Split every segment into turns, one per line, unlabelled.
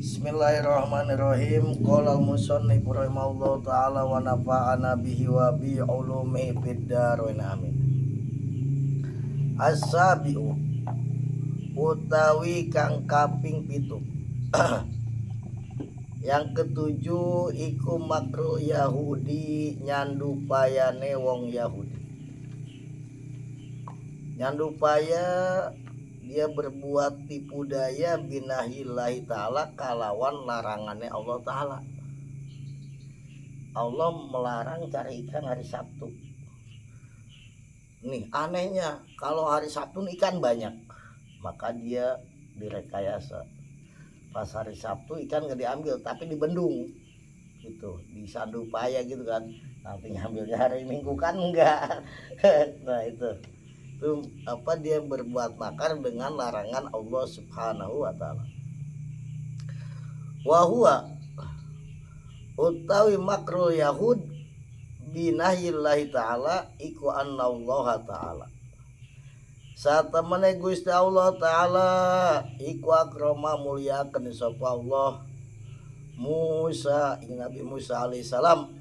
Bismillahirrahmanirrahim. Qala al-musannif rahimahullahu taala wa nafa'ana bihi wa bi ulumihi fid dharain amin. As-sabiu utawi kang kaping 7. Yang ketujuh iku makruh Yahudi nyandupayane wong Yahudi. Nyandupaya dia berbuat tipu daya binahillahi ta'ala kalawan larangannya Allah ta'ala. Allah melarang cari ikan hari Sabtu. Nih anehnya, kalau hari Sabtu ikan banyak, maka dia direkayasa. Pas hari Sabtu ikan gak diambil tapi dibendung gitu, di Sandupaya gitu kan. Nanti ngambilnya hari Minggu kan enggak. Nah itu apa, dia berbuat makar dengan larangan Allah Subhanahu wa taala. Wa huwa utawi makrul yahud binahillahi ta'ala iku annallaha ta'ala satemene Gusti Allah taala iku akrama mulyakeun sapa Allah Musa ing Nabi Musa alaihi salam.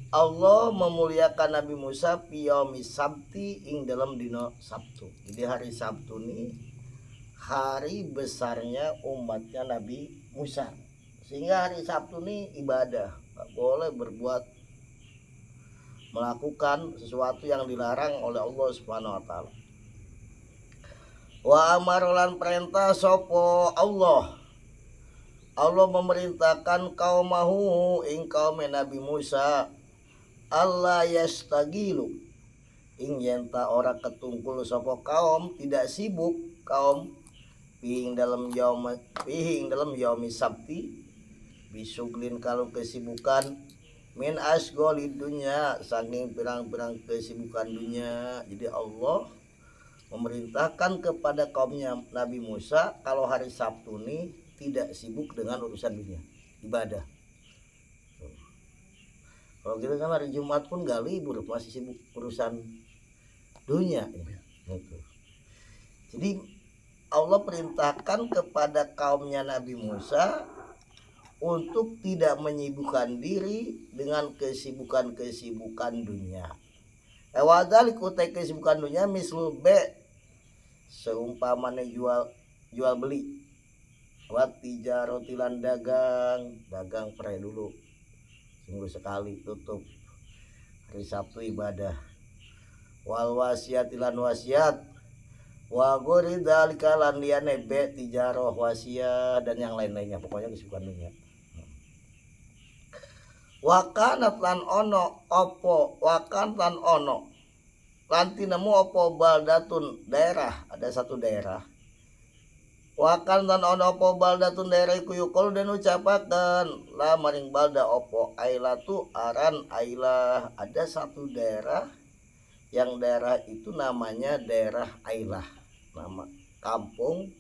Allah memuliakan Nabi Musa piyomi sabti ing dalam dino Sabtu. Jadi hari Sabtu ini hari besarnya umatnya Nabi Musa. Sehingga hari Sabtu ini ibadah, gak boleh melakukan sesuatu yang dilarang oleh Allah Subhanahu wa taala. Wa amarolan perintah sopo Allah. Allah memerintahkan kaumahu ing kaum Nabi Musa Allah yastagilu ing yenta ora ketungkul sapa kaum, tidak sibuk kaum ping dalam yaumi sabti bisuglin kalau kesibukan min asgoli dunya saking pirang-pirang kesibukan dunia. Jadi Allah memerintahkan kepada kaumnya Nabi Musa kalau hari Sabtu ini tidak sibuk dengan urusan dunia, ibadah. Kalau kita kan hari Jumat pun gak libur, masih sibuk urusan dunia ya. Gitu. Jadi Allah perintahkan kepada kaumnya Nabi Musa untuk tidak menyibukkan diri dengan kesibukan-kesibukan dunia. Wadalik utai kesibukan dunia mislu be seumpamanya jual beli, watijarotilan dagang perai dulu minggu sekali tutup, hari Sabtu ibadah, wal wasiatilan wasiat wa goridalika lan liyane be tijaroh wasiat dan yang lain-lainnya, pokoknya kesibukan dunia. Wakanat lan ono opo wakan lan ono lanti nemu opo baldatun daerah, ada satu daerah. Wakan dan ono opo baldatun daerah iku yukol dan ucapaken la maring balda opo ailatu aran ailah. Ada satu daerah yang daerah itu namanya daerah Ailah, nama kampung,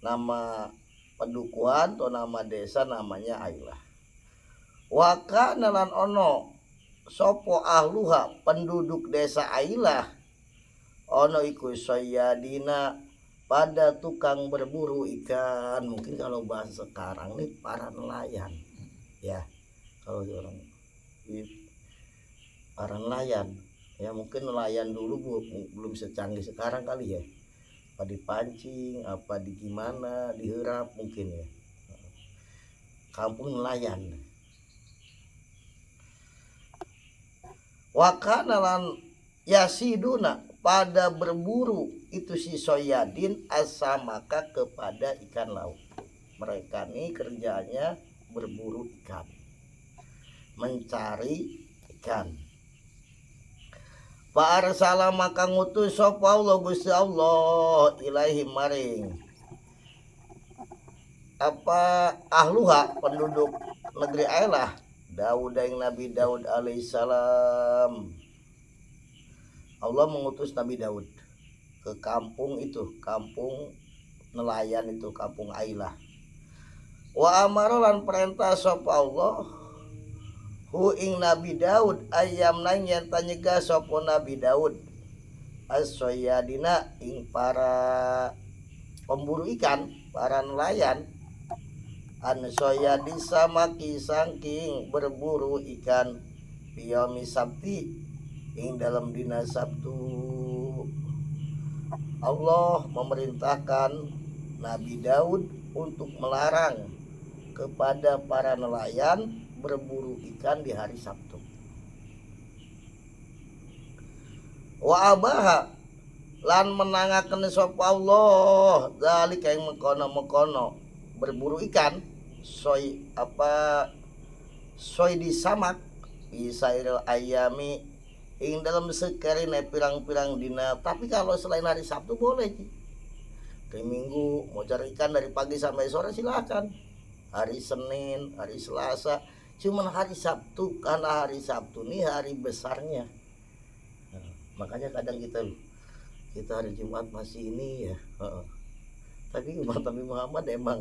nama pedukuhan atau nama desa namanya Ailah. Wakan lan ono sopo ahluha penduduk desa Ailah ono iku sayadina pada tukang berburu ikan. Mungkin kalau bahasa sekarang nih para nelayan ya, kalau orang para nelayan ya, mungkin nelayan dulu belum secanggih sekarang kali ya, apa dipancing apa di gimana diherap mungkin ya, kampung nelayan. Wakanalan yasiduna pada berburu itu si soyadin asamaka kepada ikan laut. Mereka nih kerjanya berburu ikan, mencari ikan. Fa arsala maka ngutus sapa Allah Gusti Allah ilaihi maring apa ahluha penduduk negeri Ailah Daud yang Nabi Daud alaihissalam. Allah mengutus Nabi Daud ke kampung itu, kampung nelayan itu, kampung Ailah. Wa amarolan perintah sapa Allah hu ing Nabi Daud ayam nang yen tanyega sapa Nabi Daud as-soyadina ing para pemburu ikan, para nelayan Ansoya disamaki sangking berburu ikan Piyomi Sabti ing dalam dina Sabtu. Allah memerintahkan Nabi Daud untuk melarang kepada para nelayan berburu ikan di hari Sabtu. Wa abaha lan menangaken sapa Allah zalika yang mengkono-mengkono berburu ikan soy disamak isairil ayami ing dalam sekarine pirang-pirang dina. Tapi kalau selain hari Sabtu boleh sih. Hari Minggu mau cari ikan dari pagi sampai sore silakan. Hari Senin, hari Selasa. Cuman hari Sabtu karena hari Sabtu ini hari besarnya. Nah, makanya kadang kita hari Jumat masih ini ya. Tapi umat Nabi Muhammad emang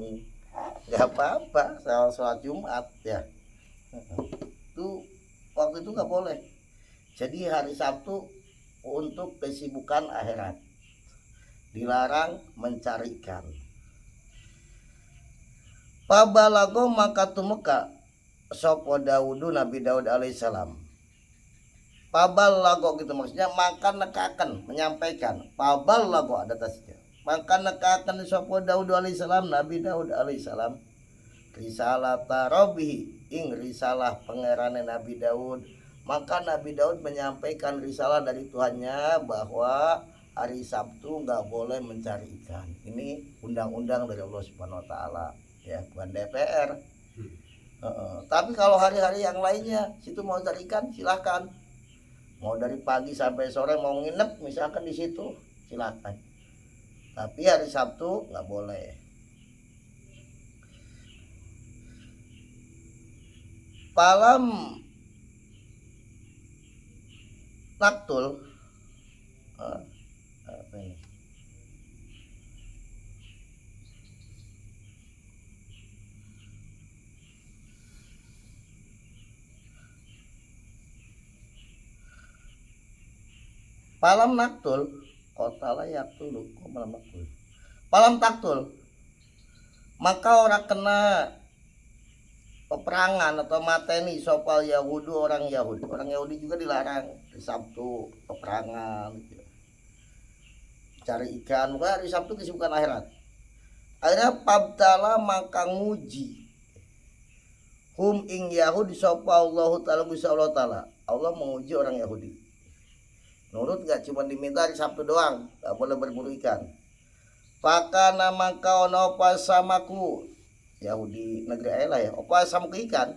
nggak apa-apa sholat Jumat ya. Itu waktu itu nggak boleh. Jadi hari Sabtu untuk kesibukan akhirat, dilarang mencari ikan. Pabalago maka tumeka sopo Daudu Nabi Daud alaihissalam. Pabalago gitu maksudnya maka nekakan menyampaikan. Pabalago ada tasnya. Maka nekakan sopo Daud alaihissalam Nabi Daud alaihissalam risalah tarobihi ing risalah pangerane Nabi Daud. Maka Nabi Daud menyampaikan risalah dari Tuhannya bahwa hari Sabtu nggak boleh mencari ikan. Ini undang-undang dari Allah Subhanahu Wa Taala ya, bukan DPR. Tapi kalau hari-hari yang lainnya situ mau cari ikan silahkan. Mau dari pagi sampai sore mau nginep misalkan di situ silahkan. Tapi hari Sabtu nggak boleh. Palam naktul apa ini? Palam naktul kota layak tulu kok malam naktul. Palam taktul maka orang kena peperangan atau mateni sopal Yahudu orang Yahudi. Orang Yahudi juga dilarang di Sabtu peperangan gitu. Cari ikan, bukan hari Sabtu kesibukan akhirat. Akhirnya pabtala maka nguji hum ing Yahudi sopal Allah Ta'ala bisa Allah Ta'ala. Allah menguji orang Yahudi. Nurut gak cuma diminta hari Sabtu doang, gak boleh berburu ikan. Pakana maka ono pasamaku Yahudi negeri Ela ya, opa samak ikan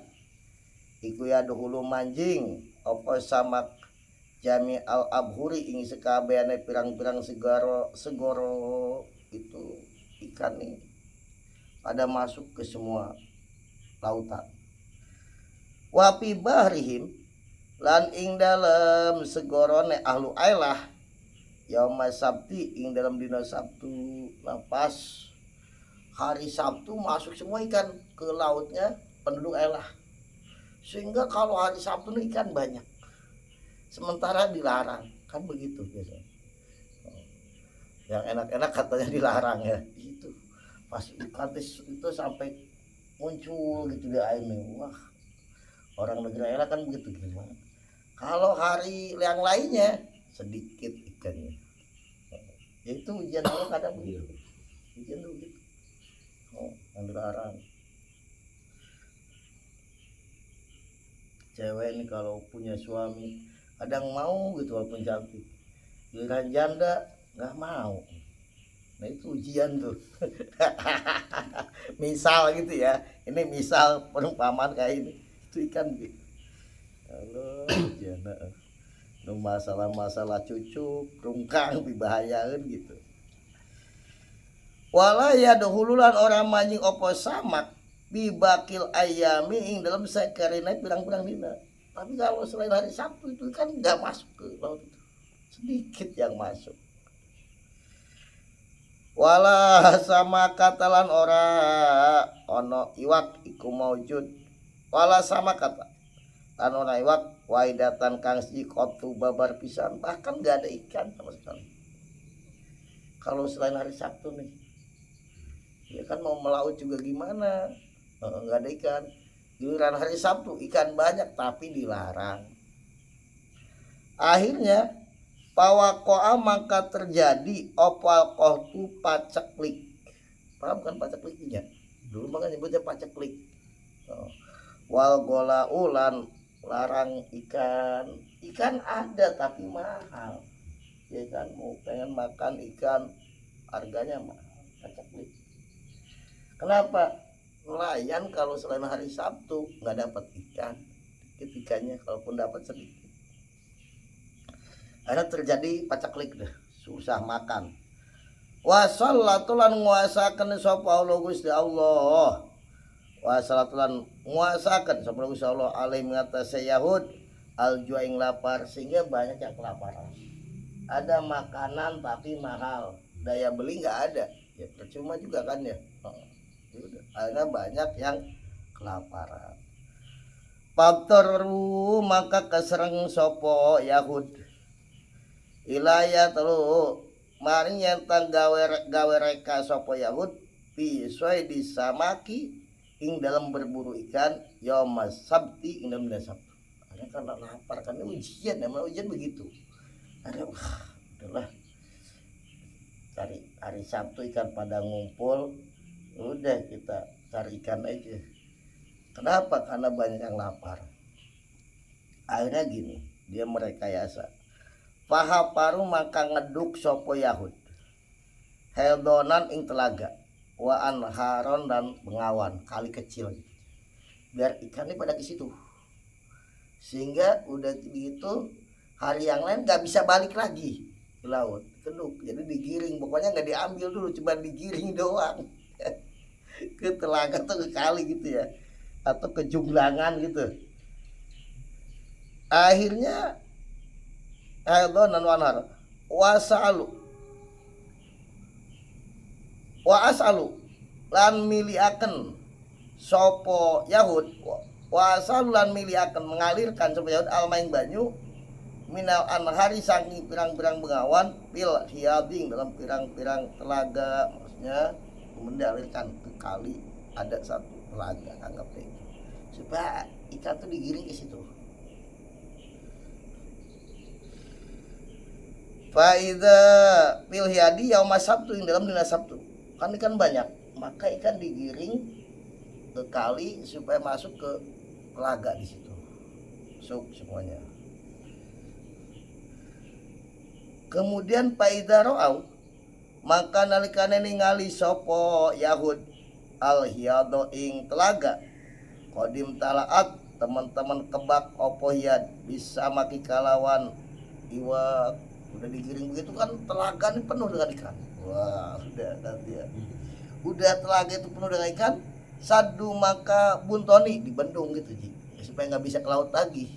iku ya dahulu manjing opa samak jami al abhuri ing sekabehane pirang-pirang segoro itu ikan nih pada masuk ke semua lautan. Wapi bahrihim lan ing dalam segorone ahlu ailah yauma sabti ing dalam dina Sabtu. Lepas hari Sabtu masuk semua ikan ke lautnya penduduk Elah. Sehingga kalau hari Sabtu ini ikan banyak. Sementara dilarang. Kan begitu biasanya. Yang enak-enak katanya dilarang ya. Itu. Pas ikan itu sampai muncul gitu di air nih. Wah. Orang negeri Elah kan begitu gimana. Kalau hari yang lainnya sedikit ikannya. Ya itu ujian Allah kadang begitu. Ujian itu begitu. Yang dilarang. Cewek ini kalau punya suami kadang mau gitu walaupun cantik, giliran janda nggak mau. Nah itu ujian tuh. Misal gitu ya, ini misal perumpamaan kayak ini itu ikan gitu. Halo janda nu masalah cucu rungkang dibahayain gitu. Wala ya dahululan orang manjing opo samak bibakil ayami ing dalam sekarina pirang-pirang dina. Tapi kalau selain hari Sabtu itu kan nggak masuk ke laut itu, sedikit yang masuk. Wala sama katalan ora ono iwak iku maujud. Wala sama kata lan ora iwak waidatan kang kotu babar pisan, bahkan nggak ada ikan sama sekali. Kalau selain hari Sabtu nih ya kan mau melaut juga gimana, nggak ada ikan. Giliran hari Sabtu ikan banyak tapi dilarang. Akhirnya pawakoa maka terjadi opal kohtu paceklik. Paham kan pacekliknya? Dulu maka nyebutnya paceklik. Wal gola ulan larang ikan. Ikan ada tapi mahal. Ya kan, mau pengen makan ikan harganya mahal. Paceklik. Kenapa? Nelayan kalau selain hari Sabtu nggak dapat ikan. Dikit ikannya, kalaupun dapat sedikit. Akhirnya terjadi paceklik deh, susah makan. Wasallatulan nguasakan sapa Allah Gusti Allah. Wasallatulan nguasakan sapa Gusti Allah alaihi mengatasi Yahud al-jua' ing lapar, sehingga banyak yang kelaparan. Ada makanan tapi mahal, daya beli nggak ada, ya percuma juga kan ya. Akhirnya banyak yang kelaparan. Faktoru maka kesereng sopo Yahud ilaya telu maring yang gawe reka sopo Yahud pisoi disamaki ing dalam berburu ikan yomas sabti ing dalam Sabtu. Ada karena lapar, karena ujian, namanya ujian begitu. Ada udahlah cari hari Sabtu ikan pada ngumpul, udah kita cari ikan aja. Kenapa? Karena banyak yang lapar. Akhirnya gini, dia merekayasa. Pahaparu maka ngeduk sopo Yahud heldonan ing telaga wa anharon dan bengawan, kali kecil, biar ikannya pada ke situ, sehingga udah gitu hari yang lain nggak bisa balik lagi ke laut, keduk. Jadi digiring, pokoknya nggak diambil dulu, cuma digiring doang ke telaga atau ke kali gitu ya, atau ke junglangan gitu. Akhirnya heldonan wanhar wasalu wa asalu lan miliaken sopo Yahud wa asalu lan miliaken mengalirkan sopo Yahud almaing banyu minal anhari saking pirang-pirang bengawan pil hiyading dalam pirang-pirang telaga, maksudnya mengalirkan ke kali, ada satu telaga, anggap itu supaya ikan tuh digiring ke situ. Faida pil hiyadi yauma Sabtu yang dalam dina Sabtu, kan ikan banyak, maka ikan digiring ke kali supaya masuk ke telaga di situ, masuk semuanya. Kemudian faida ro'au maka nalikane ningali sopo Yahud al hiyado ing telaga kodim talaat teman-teman kebak opo hiyad bisa maki kalawan iwak. Udah digiring begitu kan telaga ini penuh dengan ikan. Wah, udah nanti ya. Udah telaga itu penuh dengan ikan, sadu maka buntoni dibendung gitu Ji. Ya, supaya nggak bisa ke laut lagi.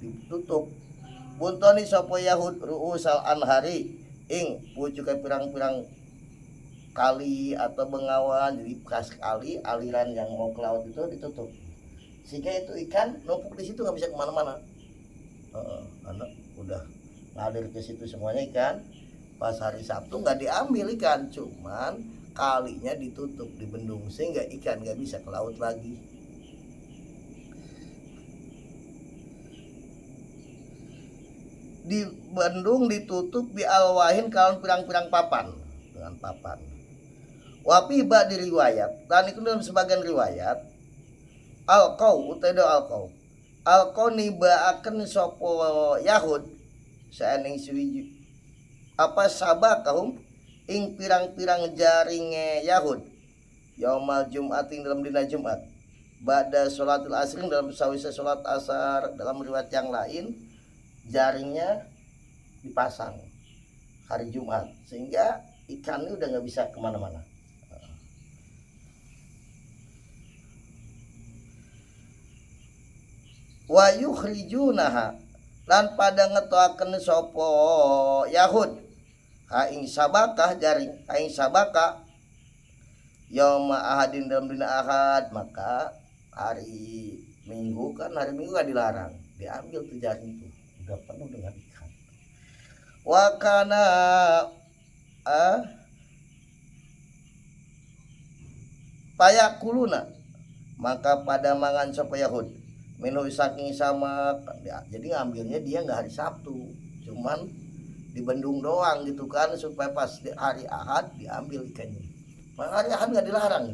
Ditutup. Buntoni sopo Yahud ru'usal anhari ing pucuk pirang-pirang kali atau bengawan, jadi bekas kali aliran yang mau ke laut itu ditutup. Sehingga itu ikan numpuk di situ nggak bisa kemana-mana. Anak udah ngalir ke situ semuanya ikan. Pas hari Sabtu nggak diambil ikan, cuman kalinya ditutup, dibendung, sehingga ikan nggak bisa ke laut lagi. Dibendung, ditutup, bialwahin kalau pirang-pirang papan, dengan papan. Wapiba di riwayat, dan itu dalam sebagian riwayat, alqau utaido alqau nibaaken sopo Yahud saening suwiji apa sabah kaum ing pirang-pirang jaringe Yahud yaumal Jumat ing dalam dina Jumat ba'da sholatul asring dalam sawise sholat asar. Dalam riwayat yang lain jaringnya dipasang hari Jumat sehingga ikan ini udah nggak bisa kemana-mana. Wa yukhrijunaha lan pada ngetoaken sopo Yahud ha ing sabakah jaring, ha ing sabakah yauma ahadin dalam dina ahad, maka hari Minggu kan, hari Minggu kan dilarang, diambil tuh jaring itu udah penuh dengan ikan. Wa kana payakuluna maka pada mangan sapa Yahud minhu saking samak ya, jadi ngambilnya dia nggak hari Sabtu, cuman di Bandung doang gitu kan, supaya pas di hari Ahad diambil ikannya. Maka hari Ahad nggak dilarang,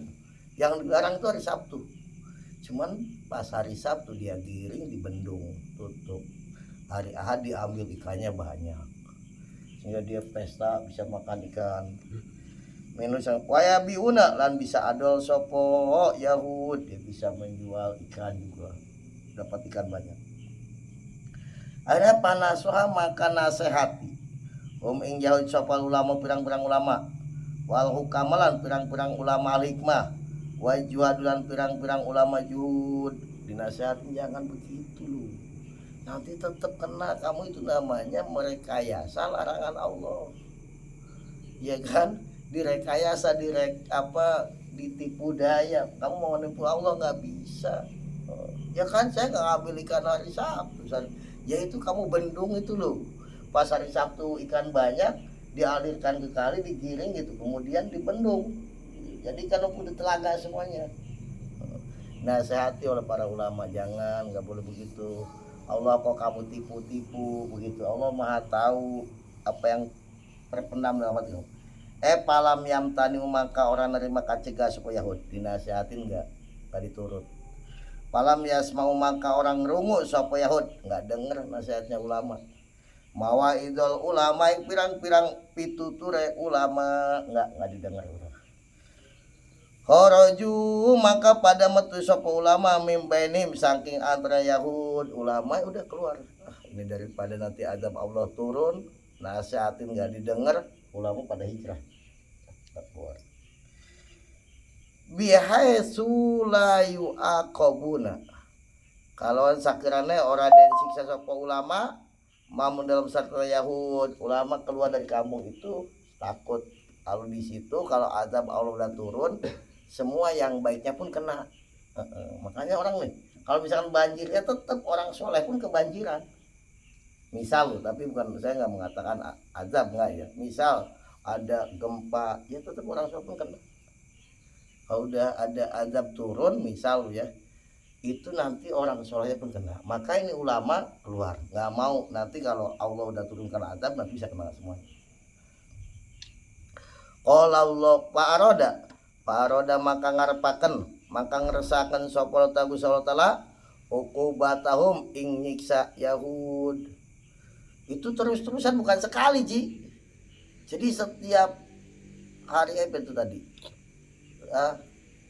yang dilarang itu hari Sabtu, cuman pas hari Sabtu dia giring di Bandung tutup, hari Ahad diambil ikannya banyak sehingga dia pesta bisa makan ikan. Minus yang waya biuna lan bisa adol sopo Yahud, dia bisa menjual ikan juga, dapat ikan banyak. Akhirnya panasuha maka nasehati ing Yahud sopo ulama pirang-pirang ulama wal hukamalan pirang-pirang ulama al-hikmah wa juhadulan pirang-pirang ulama juhud, dinasehatin jangan begitu lu, nanti tetap kena kamu, itu namanya merekayasa larangan Allah, ya kan, direkayasa ditipu daya, kamu mau menipu Allah nggak bisa. Ya kan saya nggak ngambil ikan hari Sabtu, ya itu kamu bendung itu loh, pas hari Sabtu ikan banyak dialirkan ke kali, digiring gitu, kemudian dibendung, jadi kan udah telaga semuanya. Nasihati oleh para ulama, jangan, nggak boleh begitu. Allah kok kamu tipu-tipu begitu, Allah maha tahu apa yang terpendam dalam hati. Palam yam tani maka orang nerima kacegah supaya Yahud, dinasihatin nggak diturut. Palam yasmau maka orang ngerungu supaya Yahud, nggak denger nasihatnya ulama. Mawa idol ulama yang pirang-pirang pituture ulama nggak didengar. Kharaju maka pada metu sapa ulama mimbenim saking antara Yahud, ulama udah keluar. Ini daripada nanti azab Allah turun, nasihatin nggak didengar, ulama pada hijrah keluar. Bihaisu la yuaqabuna, kalau sakirane ora den siksa sapa ulama mamun dalam satu Yahud, ulama keluar dari kampung itu takut kalau di situ kalau azab Allah udah turun, semua yang baiknya pun kena. Makanya orang nih kalau misalkan banjir ya tetap orang soleh pun kebanjiran. Misal, tapi bukan, saya nggak mengatakan azab nggak ya. Misal ada gempa ya tetap orang soleh pun kena. Kalau udah ada azab turun misal ya, itu nanti orang solehnya pun kena. Maka ini ulama keluar, nggak mau nanti kalau Allah udah turunkan azab nanti bisa kena semuanya. Qala Allah Pak Aroda maka ngarepaken maka ngeresaken sapa Gusti Allah taala uqubatahum ing nyiksa Yahud. Itu terus-terusan bukan sekali Ji. Jadi setiap hari apa itu tadi?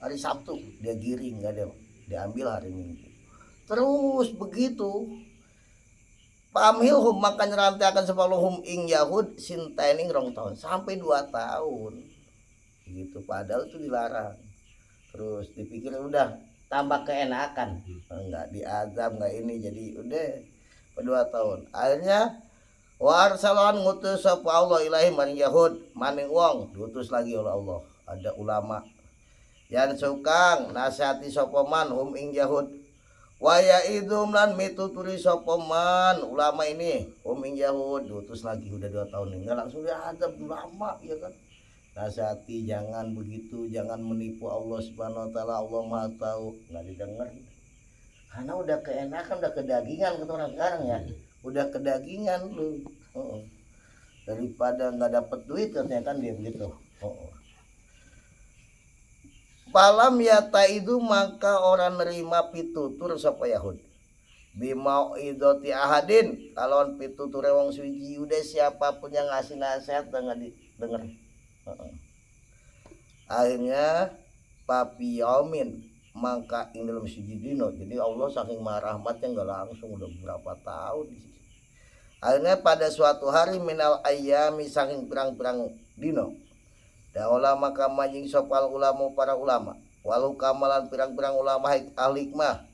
Hari Sabtu dia giring, nggak ada, diambil hari Minggu. Terus begitu. Pamhilhum maka nyerantiakan sepaluhum ing Yahud sintening rong tahun sampai 2 tahun gitu, padahal itu dilarang. Terus dipikir udah tambah keenakan, nggak diazab nggak ini, jadi udah 2 tahun. Akhirnya warsalan ngutus sapa Allah ilahi maring Yahud maning wong, diutus lagi oleh Allah. Ada ulama yang sukang nasihati sapa man hum ing Yahud waya idum lan mituturi sopoman ulama ini uming Yahud, diutus lagi udah 2 tahun ini, nggak langsung diadab, lama ya kan. Nasihati jangan begitu, jangan menipu Allah subhanahu wa ta'ala, Allah maha tahu, nggak didengar karena udah keenakan, udah kedagingan kata orang sekarang ya, udah kedagingan lu. Daripada nggak dapet duit katanya kan dia begitu. Palam yata itu maka orang nerima pitutur sapa Yahud bimau idoti ahadin, kalau pitutur wong suci udah siapapun yang ngasih nasihat dengan didengar. Akhirnya papi yaumin maka ing dalam suci dino, jadi Allah saking maha rahmatnya nggak langsung udah beberapa tahun. Akhirnya pada suatu hari minal ayami saking pirang-pirang dino daola maka manjing sopal ulama para ulama walau kamalan pirang-pirang ulama al-hikmah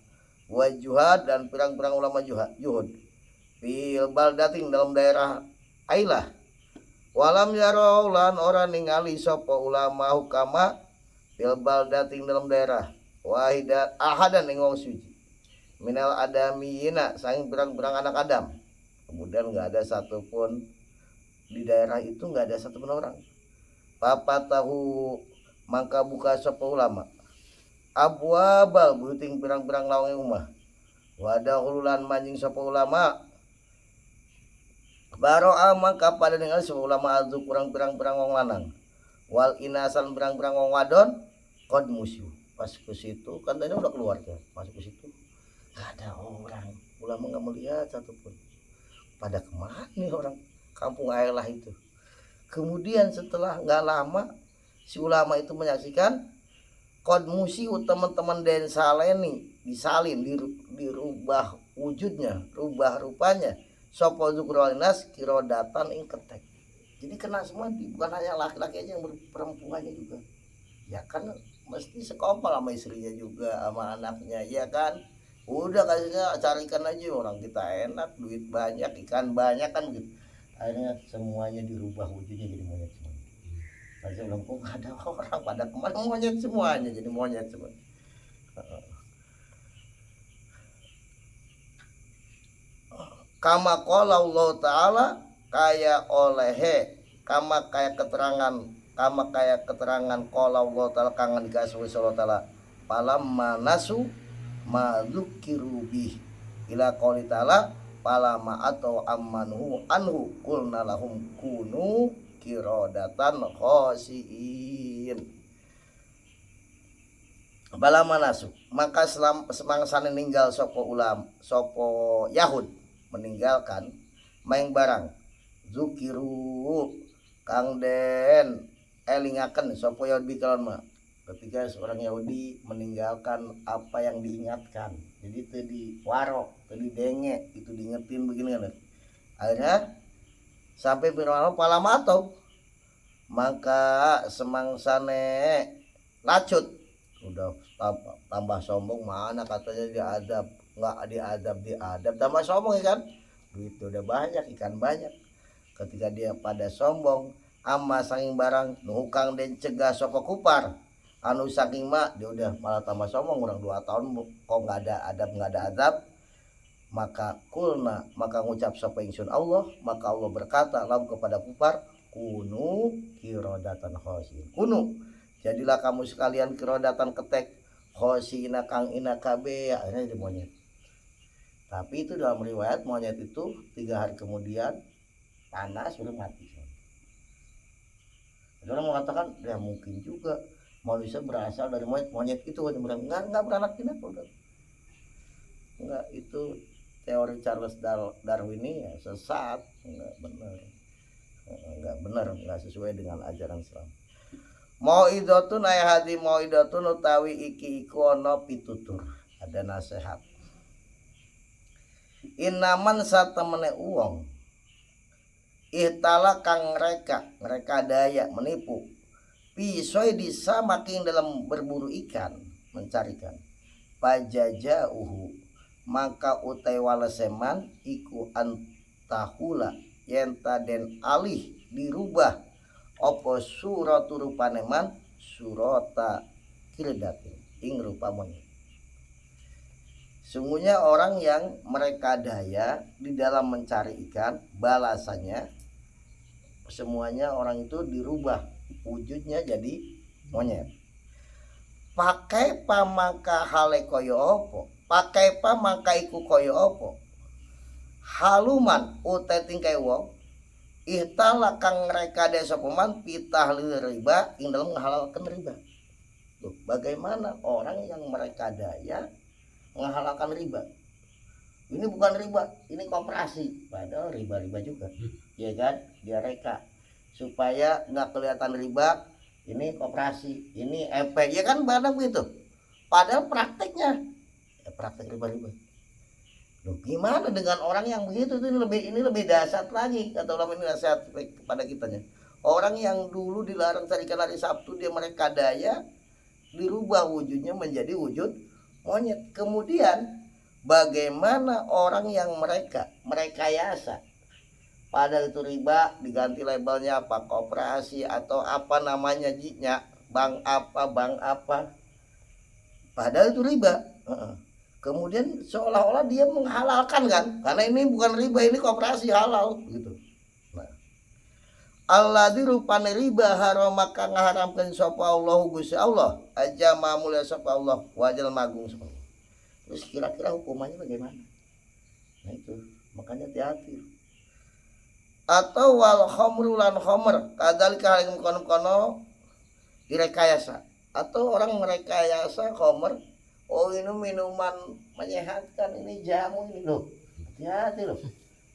wajuhad dan pirang-pirang ulama juhud fil baldatin dalam daerah Ailah walam yaraulan orang ningali sopo ulama hukama fil baldatin dalam daerah wahidat ahadan ing wong suci minal adamiyina saking pirang-pirang anak Adam, kemudian nggak ada satupun di daerah itu, nggak ada satupun orang. Papa tahu maka buka sapa ulama abwabal beuting pirang-pirang lawange umah wadah hululan manjing sapa ulama baro mangka pada dengan sapa ulama azu kurang pirang-pirang wong lanang wal inasan pirang-pirang wong wadon kod musyuh pas ke situ kan tadi udah keluar kan masuk ke situ nggak ada orang ulama nggak melihat satupun pada kemana nih orang kampung Ailah itu. Kemudian setelah nggak lama si ulama itu menyaksikan kod musiu teman-teman Den Saleni disalin dirubah wujudnya, rubah rupanya. Sopo zukrolinas kirodatan ing ketek. Jadi kena semua bukan hanya laki-laki aja yang perempuannya juga. Ya kan mesti sekopal sama istrinya juga sama anaknya ya kan. Udah kasihnya carikan aja orang kita enak duit banyak ikan banyak kan gitu. Akhirnya semuanya dirubah wujudnya jadi monyet semua. Saya bilang kok ada orang pada kemana monyet semuanya jadi monyet semua. Kama qala Allah taala kaya olehe kama kaya keterangan qala Allah taala kangen dikasih Allah taala palamma nasu ma dzukiru bih ila qouli taala palama atau ammanhu anhu qulna lahum kunu kirodatan khosiin bala manasu maka semangsane ninggal sopo Yahud meninggalkan maing barang zukiru kang den elingaken sopo Yahudi kalon mah ketika seorang Yahudi meninggalkan apa yang diingatkan jadi itu di warok itu didenge itu diingetin begini kan akhirnya sampai firman palamato maka semangsane lacut udah tambah sombong mana katanya diadab nggak diadab tambah sombong ya kan duit udah banyak ikan banyak ketika dia pada sombong amma saking barang nuhukang den cegah sapa kupar anu saking mak dia udah malah tambah sombong orang 2 tahun kok nggak ada adab maka kulna maka ngucap sapa ingsun Allah maka Allah berkata lam kepada kupar kunu kirodatan khosin kunu jadilah kamu sekalian kirodatan ketek khosina kang ina kabe akhirnya jadi monyet tapi itu dalam riwayat monyet itu 3 hari kemudian panas sudah mati ada orang mengatakan ya mungkin juga manusia berasal dari monyet itu nggak beranak pinak enggak itu teori Charles Darwin ini ya sesat enggak benar enggak sesuai dengan ajaran Islam. Mau'idatun ayat hadi mau'idatun utawi iki iku ana pitutur ada nasihat inaman satemene uwong ihtala kang mereka daya menipu pisoi disa makin dalam berburu ikan mencarikan pajajauhu maka utai waleseman iku antahula yenta den alih dirubah opo suratu rupaneman surata kildatin ing rupa monyet sungguhnya orang yang mereka daya di dalam mencari ikan balasannya semuanya orang itu dirubah wujudnya jadi monyet pakai pamangka hale koyo opo pakai pamangka iku koyo opo haluman utai tingkai wong ihtala kang mereka desa peman pitah riba ing dalam menghalalkan riba. Tuh, bagaimana orang yang mereka daya menghalalkan riba? Ini bukan riba, ini koperasi. Padahal riba juga, ya kan? Dia reka supaya nggak kelihatan riba. Ini koperasi, ini EP, ya kan? Padahal begitu. Padahal prakteknya, ya praktek riba. Loh, gimana dengan orang yang begitu ini lebih dahsyat lagi kata ulama ini nasihat kepada kitanya. Orang yang dulu dilarang carikan hari Sabtu dia mereka daya dirubah wujudnya menjadi wujud monyet. Kemudian bagaimana orang yang mereka yasa padahal itu riba diganti labelnya apa koperasi atau apa namanya jiknya bank apa padahal itu riba. Kemudian seolah-olah dia menghalalkan kan karena ini bukan riba ini koperasi halal gitu. Nah, alladzi rupane riba harama kang ngaharamkeun sapa Allah Gusti Allah aja mulia sapa Allah wajal magung sapa Allah. Terus kira-kira hukumannya bagaimana? Nah itu makanya hati-hati. Atau wal khamru lan khamr kadzalika hal kono direkayasa atau orang merekayasa khamr, oh ini minuman menyehatkan, ini jamu ini loh, hati-hati loh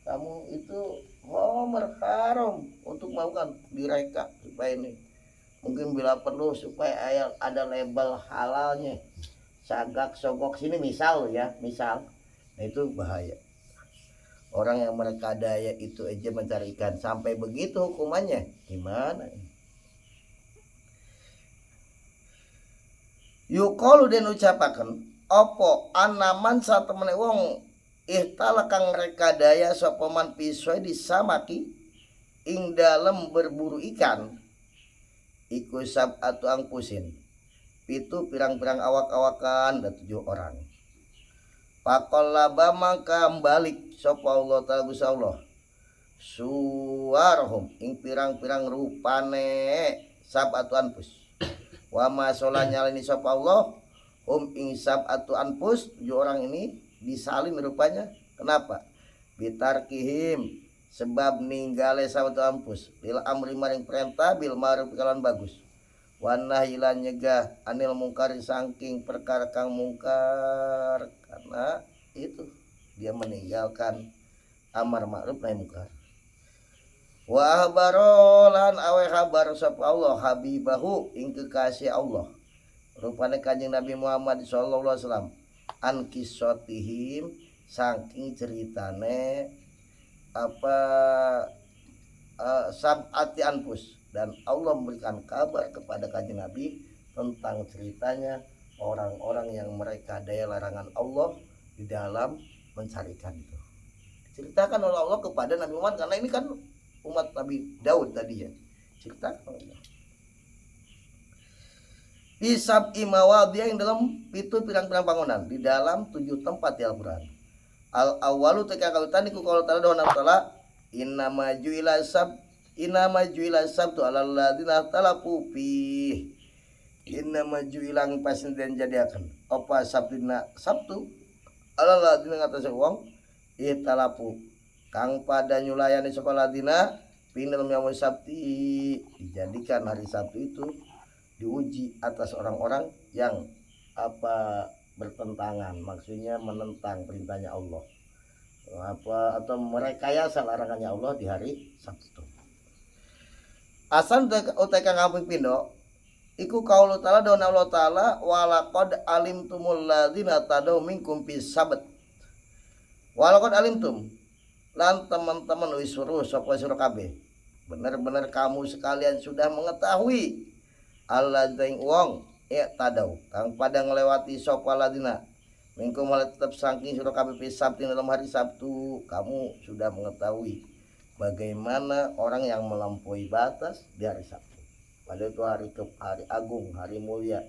kamu, itu khamr haram untuk melakukan direka supaya ini mungkin bila perlu supaya ada label halalnya, sagak sogok sini misal ya, misal. Nah itu bahaya. Orang yang mereka daya itu aja mencari ikan sampai begitu hukumannya gimana? Yuqalu den ucapaken opo anaman satemene wong ihtala kang mereka daya sapa man pisoi disamaki ing dalem berburu ikan iku sab'atu angkusin pitu pirang-pirang awak-awakan dan 7 orang. Faqallaba mangka balik sapa Allah taala Gusti Allah suwarhum ing pirang-pirang rupane sab'atu anfus. Wa ma solanya ini sapa Allah ing sab'atu anfus 7 orang ini disalin rupanya. Kenapa? Bitarkihim sebab ninggale sab'atu anfus bil amri maring perintah bil ma'ruf kalawan bagus. Wanah ilan nyegah anil mungkari saking perkara kang mungkar, karena itu dia meninggalkan amar ma'ruf nahi mungkar. Wa ahbarolan awe kabar sapa Allah habibahu ing kekasih Allah rupane Kanjeng Nabi Muhammad sallallahu alaihi wasallam an kisotihim saking ceritane apa sab'ati anfus, dan Allah memberikan kabar kepada Kanjeng Nabi tentang ceritanya orang-orang yang mereka daya larangan Allah di dalam mencarikan itu. Ceritakan oleh Allah kepada Nabi Muhammad karena ini kan umat Nabi Daud tadi ya. Ceritakan Allah. Bisab imawadiyah yang dalam itu pirang-pirang bangunan di dalam 7 tempat di Al-Quran. Al-awalu teka kautan iku kalau ta'ala doa ta'ala inna maju'ila sabtu ala ladina talafu fi inna maju'ila pasin dan jadiakan apa sabtu ala ladina ngatasé wong italafu kang pada nyulayani sapa ladina pindalam yaumul sabti, dijadikan hari Sabtu itu diuji atas orang-orang yang apa bertentangan, maksudnya menentang perintahnya Allah apa atau merekayasa larangannya Allah di hari Sabtu. Asan utek kang kaping pindho iku qaulu ta'ala dawuh Allah taala walaqad alimtumul ladzina tadaw minkum bis sabt. Walaqad alimtum lan teman-teman wis suruh sapa sira kabeh benar-benar kamu sekalian sudah mengetahui alladzina wong tadaw kang pada ngelewati sapa ladina mingkum malah tetap saking sira kabeh Sabtu dalam hari Sabtu, kamu sudah mengetahui bagaimana orang yang melampaui batas di hari Sabtu. Padahal itu hari agung, hari mulia.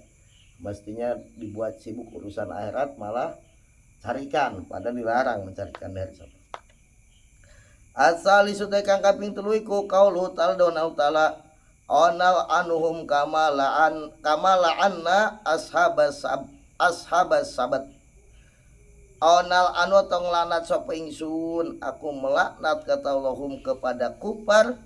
Mestinya dibuat sibuk urusan akhirat, malah carikan, padahal dilarang mencarikan di hari Sabtu. Asal isute kang kaping 3 iku qaulu ta'ala dawuh ta'ala onal anuhum kamala'anna ashabas sabat. Onal anu tong lanat sapa ingsun aku melaknat kata Allahum kepada kufar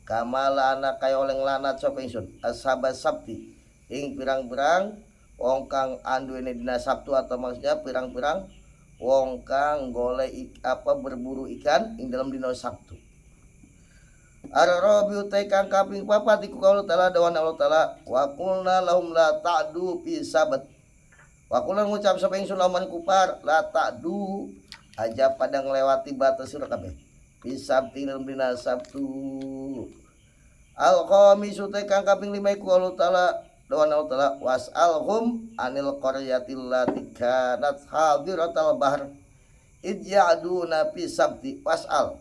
kamalana kaya oleh lanat sapa ingsun ashabas sabti ing pirang-pirang wong kang anduene dina Sabtu, atau maksudnya pirang-pirang wong kang golek apa berburu ikan ing dalam dina Sabtu. Ar-rabi utai kang kaping 4 iku qaul ta'ala dawan Allah taala wa qulna lahum la ta'du fi sabat. Wa qulna ngucap sapa ingsun lawan kufar la ta'du aja pada nglewati batas sira kabeh fi sabti dalam dina Sabtu. Al-khamis utai kang kaping 5 iku qaul ta'ala dawan Allah taala was'alhum anil qaryatil lati kanat hadiratal bahr ij'aduna fi sabti was'al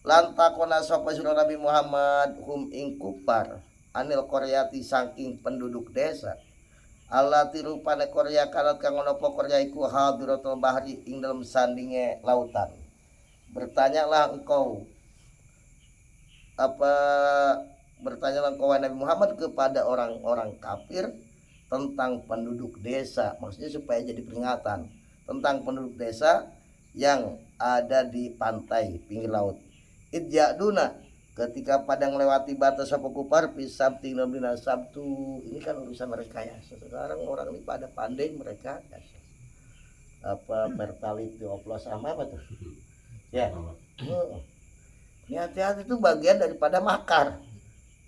lan takona sapa sira Nabi Muhammad hum ing kufar anil qaryati saking penduduk desa allati rupane qarya kanat kang ana apa qarya iku hadiratul bahri ing dalem sandinge lautan. Bertanyalah engkau apa bertanya engkau Nabi Muhammad kepada orang-orang kafir tentang penduduk desa, maksudnya supaya jadi peringatan tentang penduduk desa yang ada di pantai pinggir laut. Idja'duna, ketika pada melewati batas apa kupar pisabti nabina Sabtu. Ini kan urusan mereka ya. Sekarang orang ini pada pandai mereka ya. Apa pertalit dioplos sama apa tuh ya. Ini hati-hati itu bagian daripada makar.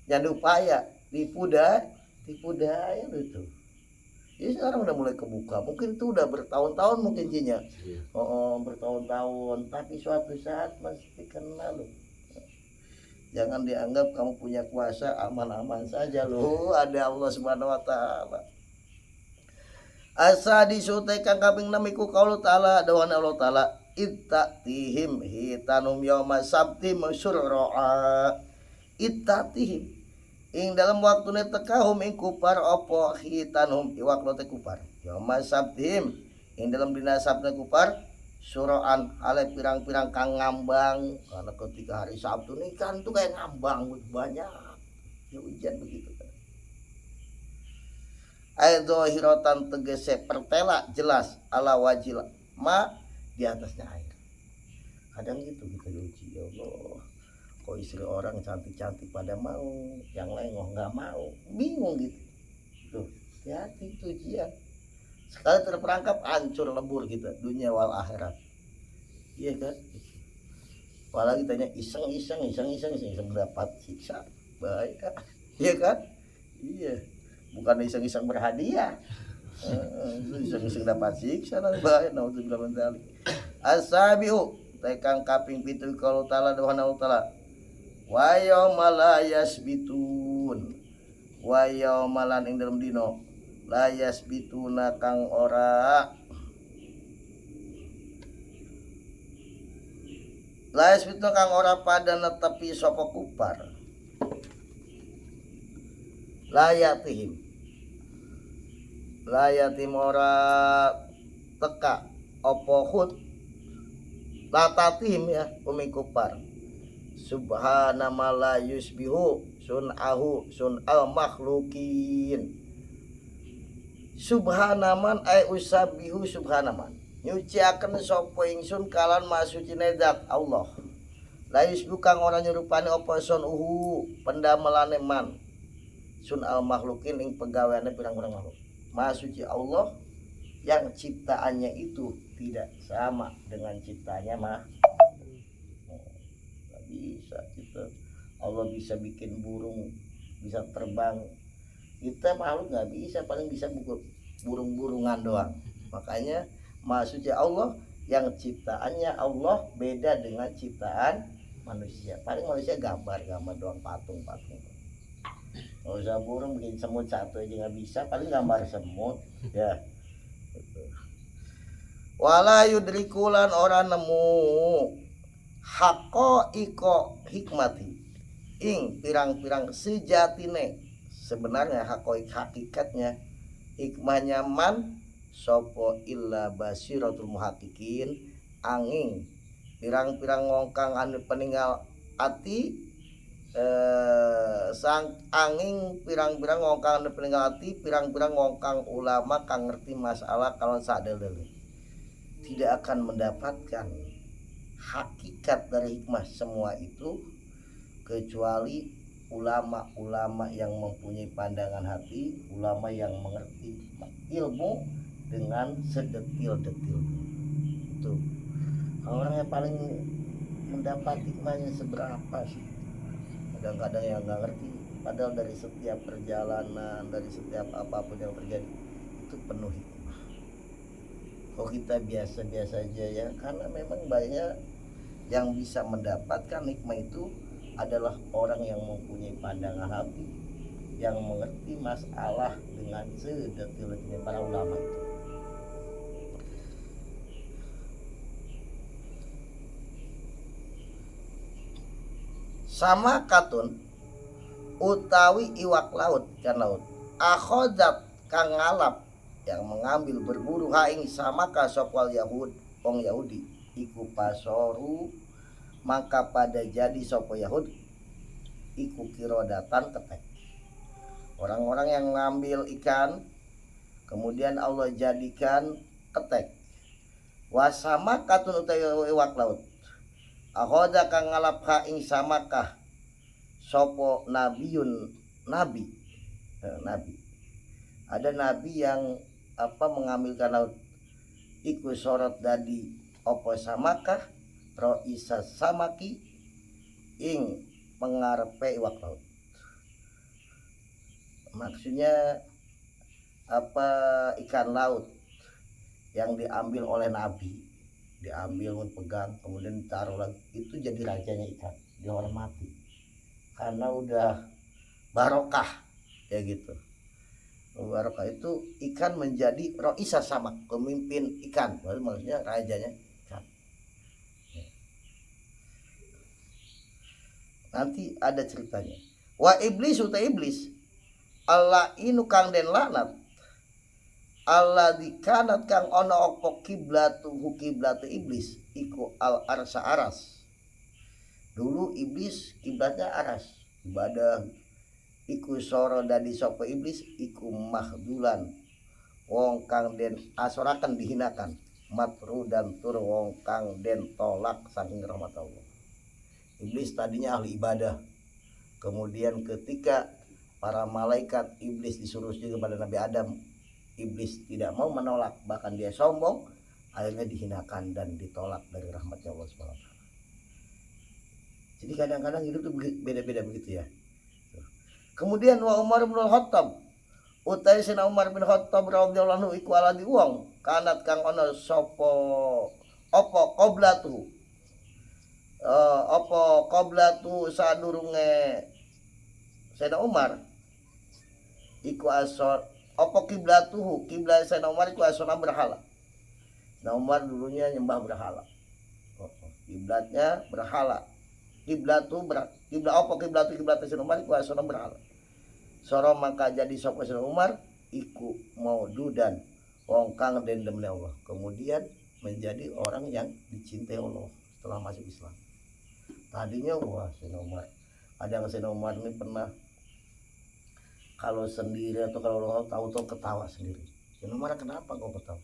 Jangan upaya tipu daya itu. Jadi sekarang udah mulai kebuka. Mungkin itu udah bertahun-tahun mungkin jinya. Bertahun-tahun. Tapi suatu saat mesti kena loh. Jangan dianggap kamu punya kuasa aman-aman saja loh. Ada Allah Subhanahu Wa Taala. Asa disutai kang kaping 6 iku qaul ta'ala dawan Allah Ta'ala ittatihim hitanum yauma sabti masyurra'a. Ittatihim ing dalam waktune tekahum ing kupar apa hitanum iwakno te kupar yauma sabtihim ing dalam dina sabtu kupar suraan ale pirang-pirang kang ngambang, karena ketika hari Sabtu nih kan tuh kayak ngambang banyak ya hujan begitu kan. Ayat zahiratan tegese pertela jelas ala wajil ma di atasnya air. Kadang gitu kita diuji, ya Allah, kok istri orang cantik-cantik pada mau, yang lain nggak mau, bingung gitu. Tuh, hati itu ujian. Sekali terperangkap hancur lebur kita dunia wal akhirat. Iya kan? Apalagi tanya iseng dapat siksa. Bahaya. Iya kan? Iya. Bukan iseng-iseng berhadiah. Iseng-iseng dapat siksa dan bahaya. Nauzubillah min dzalik. Asabiu tekang kaping 7 kalau taala dohana taala. Wa yaumal yasbitun. Wa yaumalan ing dalem dino la yasbituna kang ora pada netepi sapa kupar layatim ora teka apa khut latatihim ya umi kupar subhana ma la yusbihu sun'ahu sun'al makhlukin. Subhanaman ay usabihu subhanaman nyuciaken sapa ingsun kalan masucine zat Allah. La yusbihu kang ora nyerupani apa sunuhu pendamelane man sun'al makhlukin ing pegaweane pirang-pirang makhluk. Maha suci Allah yang ciptaannya itu tidak sama dengan ciptaannya mah. Gak bisa kita. Allah bisa bikin burung bisa terbang, kita makhluk nggak bisa, paling bisa burung-burungan doang. Makanya Maha Suci Allah yang ciptaannya Allah beda dengan ciptaan manusia. Paling manusia gambar doang, patung. Kalau usah burung bikin semut satu aja nggak bisa, paling gambar semut ya. Wala yudrikulan orang nemu hako iko hikmati ing pirang-pirang sejatine sebenarnya hakikatnya hikmahnya man sopo illa basiratul muhaqiqin angin pirang-pirang ngongkang anu peninggal ati sang angin pirang-pirang ngongkang anu peninggal ati pirang-pirang ngongkang ulama kang ngerti masalah kalau sadel tidak akan mendapatkan hakikat dari hikmah semua itu kecuali ulama-ulama yang mempunyai pandangan hati, ulama yang mengerti ilmu dengan sedetil-detil. Itu orang yang paling mendapat hikmahnya seberapa sih? Kadang-kadang yang nggak ngerti, padahal dari setiap perjalanan, dari setiap apapun yang terjadi itu penuh hikmah. Kok kita biasa-biasa aja ya? Karena memang banyak yang bisa mendapatkan hikmah itu adalah orang yang mempunyai pandangan hati, yang mengerti masalah dengan sedetil-detilnya para ulama itu. Sama katun utawi iwak laut kan laut akhodat kang ngalap yang mengambil berburu haing sama kasopwal Yahud wong Yahudi iku pasoru maka pada jadi sopo Yahud iku kirodatan ketek. Orang-orang yang ngambil ikan kemudian Allah jadikan ketek. Wasamakatun utawi iwak laut. Akhoda kang ngalap ing samakah sopo nabiun nabi. Nabi. Ada nabi yang mengambilkan laut. Iku sorot dadi opo samakah roisa samaki ing pengarepe iwak laut. Maksudnya ikan laut yang diambil oleh nabi, diambil pegang kemudian ditaruh lagi, itu jadi rajanya ikan, dihormati karena udah barokah ya gitu. Barokah itu ikan menjadi roisa samak, pemimpin ikan, maksudnya rajanya ikan. Nanti ada ceritanya. Wa iblis uta iblis Allah inu kang den laknat Allah dikanat kang ono opo kiblatu kiblatu iblis iku al arsa aras. Dulu iblis kiblatnya aras, ibadah iku soro dadi sapa iblis iku mahdulan wong kang den asoraken dihinakan matru dan tur wong kang den tolak saking rahmat Allah. Iblis tadinya ahli ibadah, kemudian ketika para malaikat iblis disuruh juga kepada Nabi Adam, iblis tidak mau menolak, bahkan dia sombong, akhirnya dihinakan dan ditolak dari rahmatnya Allah SWT. Jadi kadang-kadang hidup itu beda-beda begitu ya. Kemudian wa Umar bin Khattab utai sina Umar bin Khattab radhiyallahu anhu iku ala di wong kanat kang ana sapa apa qoblatu apa qoblatu sadurunge Sayyidina Umar iku asor apa kiblatuhu kiblat Sayyidina Umar iku asona berhala. Sayyidina Umar dulunya nyembah berhala. Kiblatnya berhala. Kiblat apa kiblatu Sayyidina Umar iku asona berhala. Soro maka jadi sapa Sayyidina Umar iku maududan wong kang den demen Allah. Kemudian menjadi orang yang dicintai Allah setelah masuk Islam. Tadinya wah Sayyidina Umar, ada yang Sayyidina Umar ini pernah kalau sendiri atau kalau orang tahu ketawa sendiri. Sayyidina Umar, kenapa kau ketawa?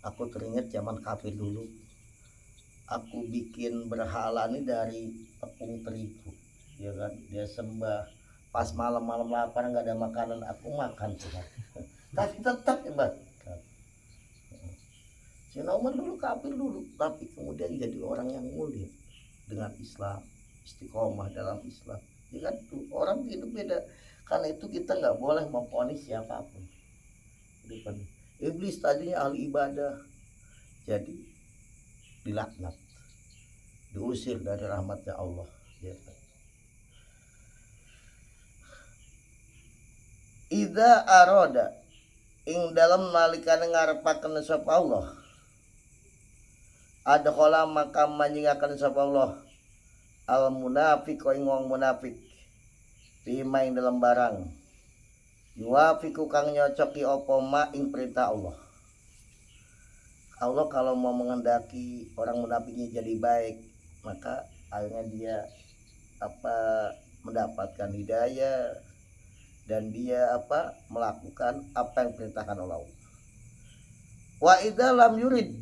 Aku teringat zaman kafir dulu. Aku bikin berhala ini dari tepung terigu, ya kan? Dia sembah. Pas malam-malam lapar nggak ada makanan, aku makan sih. Tapi tetap ya, Sayyidina Umar dulu kafir dulu, tapi kemudian jadi orang yang mulia dengan Islam, istiqomah dalam Islam. Ya kan, orang hidup beda. Karena itu kita nggak boleh memvonis siapapun. Iblis tadinya ahli ibadah, jadi dilaknat, diusir dari rahmatnya Allah. Ya kan? Idza aroda ing dalam nalikane ngarepaken sapa Allah, adkhala maka manjingaken sapa Allah al munafiq ing wong munafik bima ing dalam barang yuwafiku kang nyocoki apa ma ing perintah Allah. Allah kalau mau menghendaki orang munafiknya jadi baik, maka akhirnya dia mendapatkan hidayah dan dia melakukan apa yang diperintahkan Allah. Wa idza lam yurid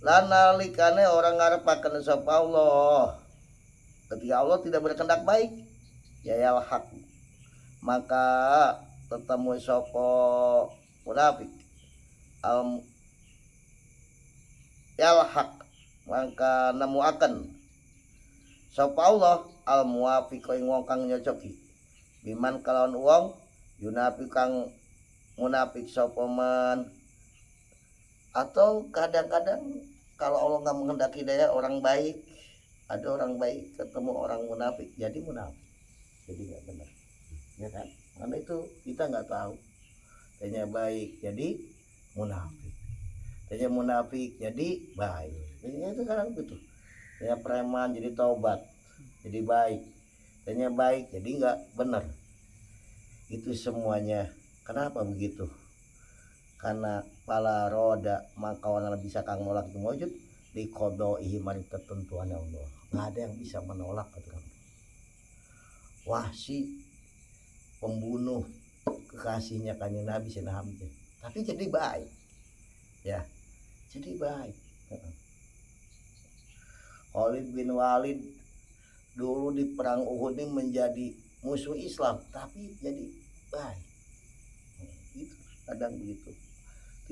lanalikane orang ngarepaken sapa Allah, ketika Allah tidak berkehendak baik, ya hak maka ketemu sapa munafik hak maka nemu akan sapa Allah al muwafiq ing wong kang nyocoki biman kalawan wong yunafi kang munafik sapa man. Atau kadang-kadang kalau Allah nggak menghendaki daya orang baik, ada orang baik ketemu orang munafik jadi munafik, jadi nggak benar, ya kan? Karena itu kita nggak tahu. Tanya baik jadi munafik, tanya munafik jadi baik. Jadi itu kadang begitu. Tanya preman jadi taubat, jadi baik. Tanya baik jadi nggak benar. Itu semuanya. Kenapa begitu? Karena pala roda maka orang bisa kang nolak itu wujud di kodo ihimari ketentuan Allah. Nggak ada yang bisa menolak ketentuan. Wahsy pembunuh kekasihnya Kanjeng Nabi Sayyidina Hamzah, tapi jadi baik ya, jadi baik. Khalid bin Walid dulu di perang Uhud ini menjadi musuh Islam, tapi jadi baik. Itu kadang begitu,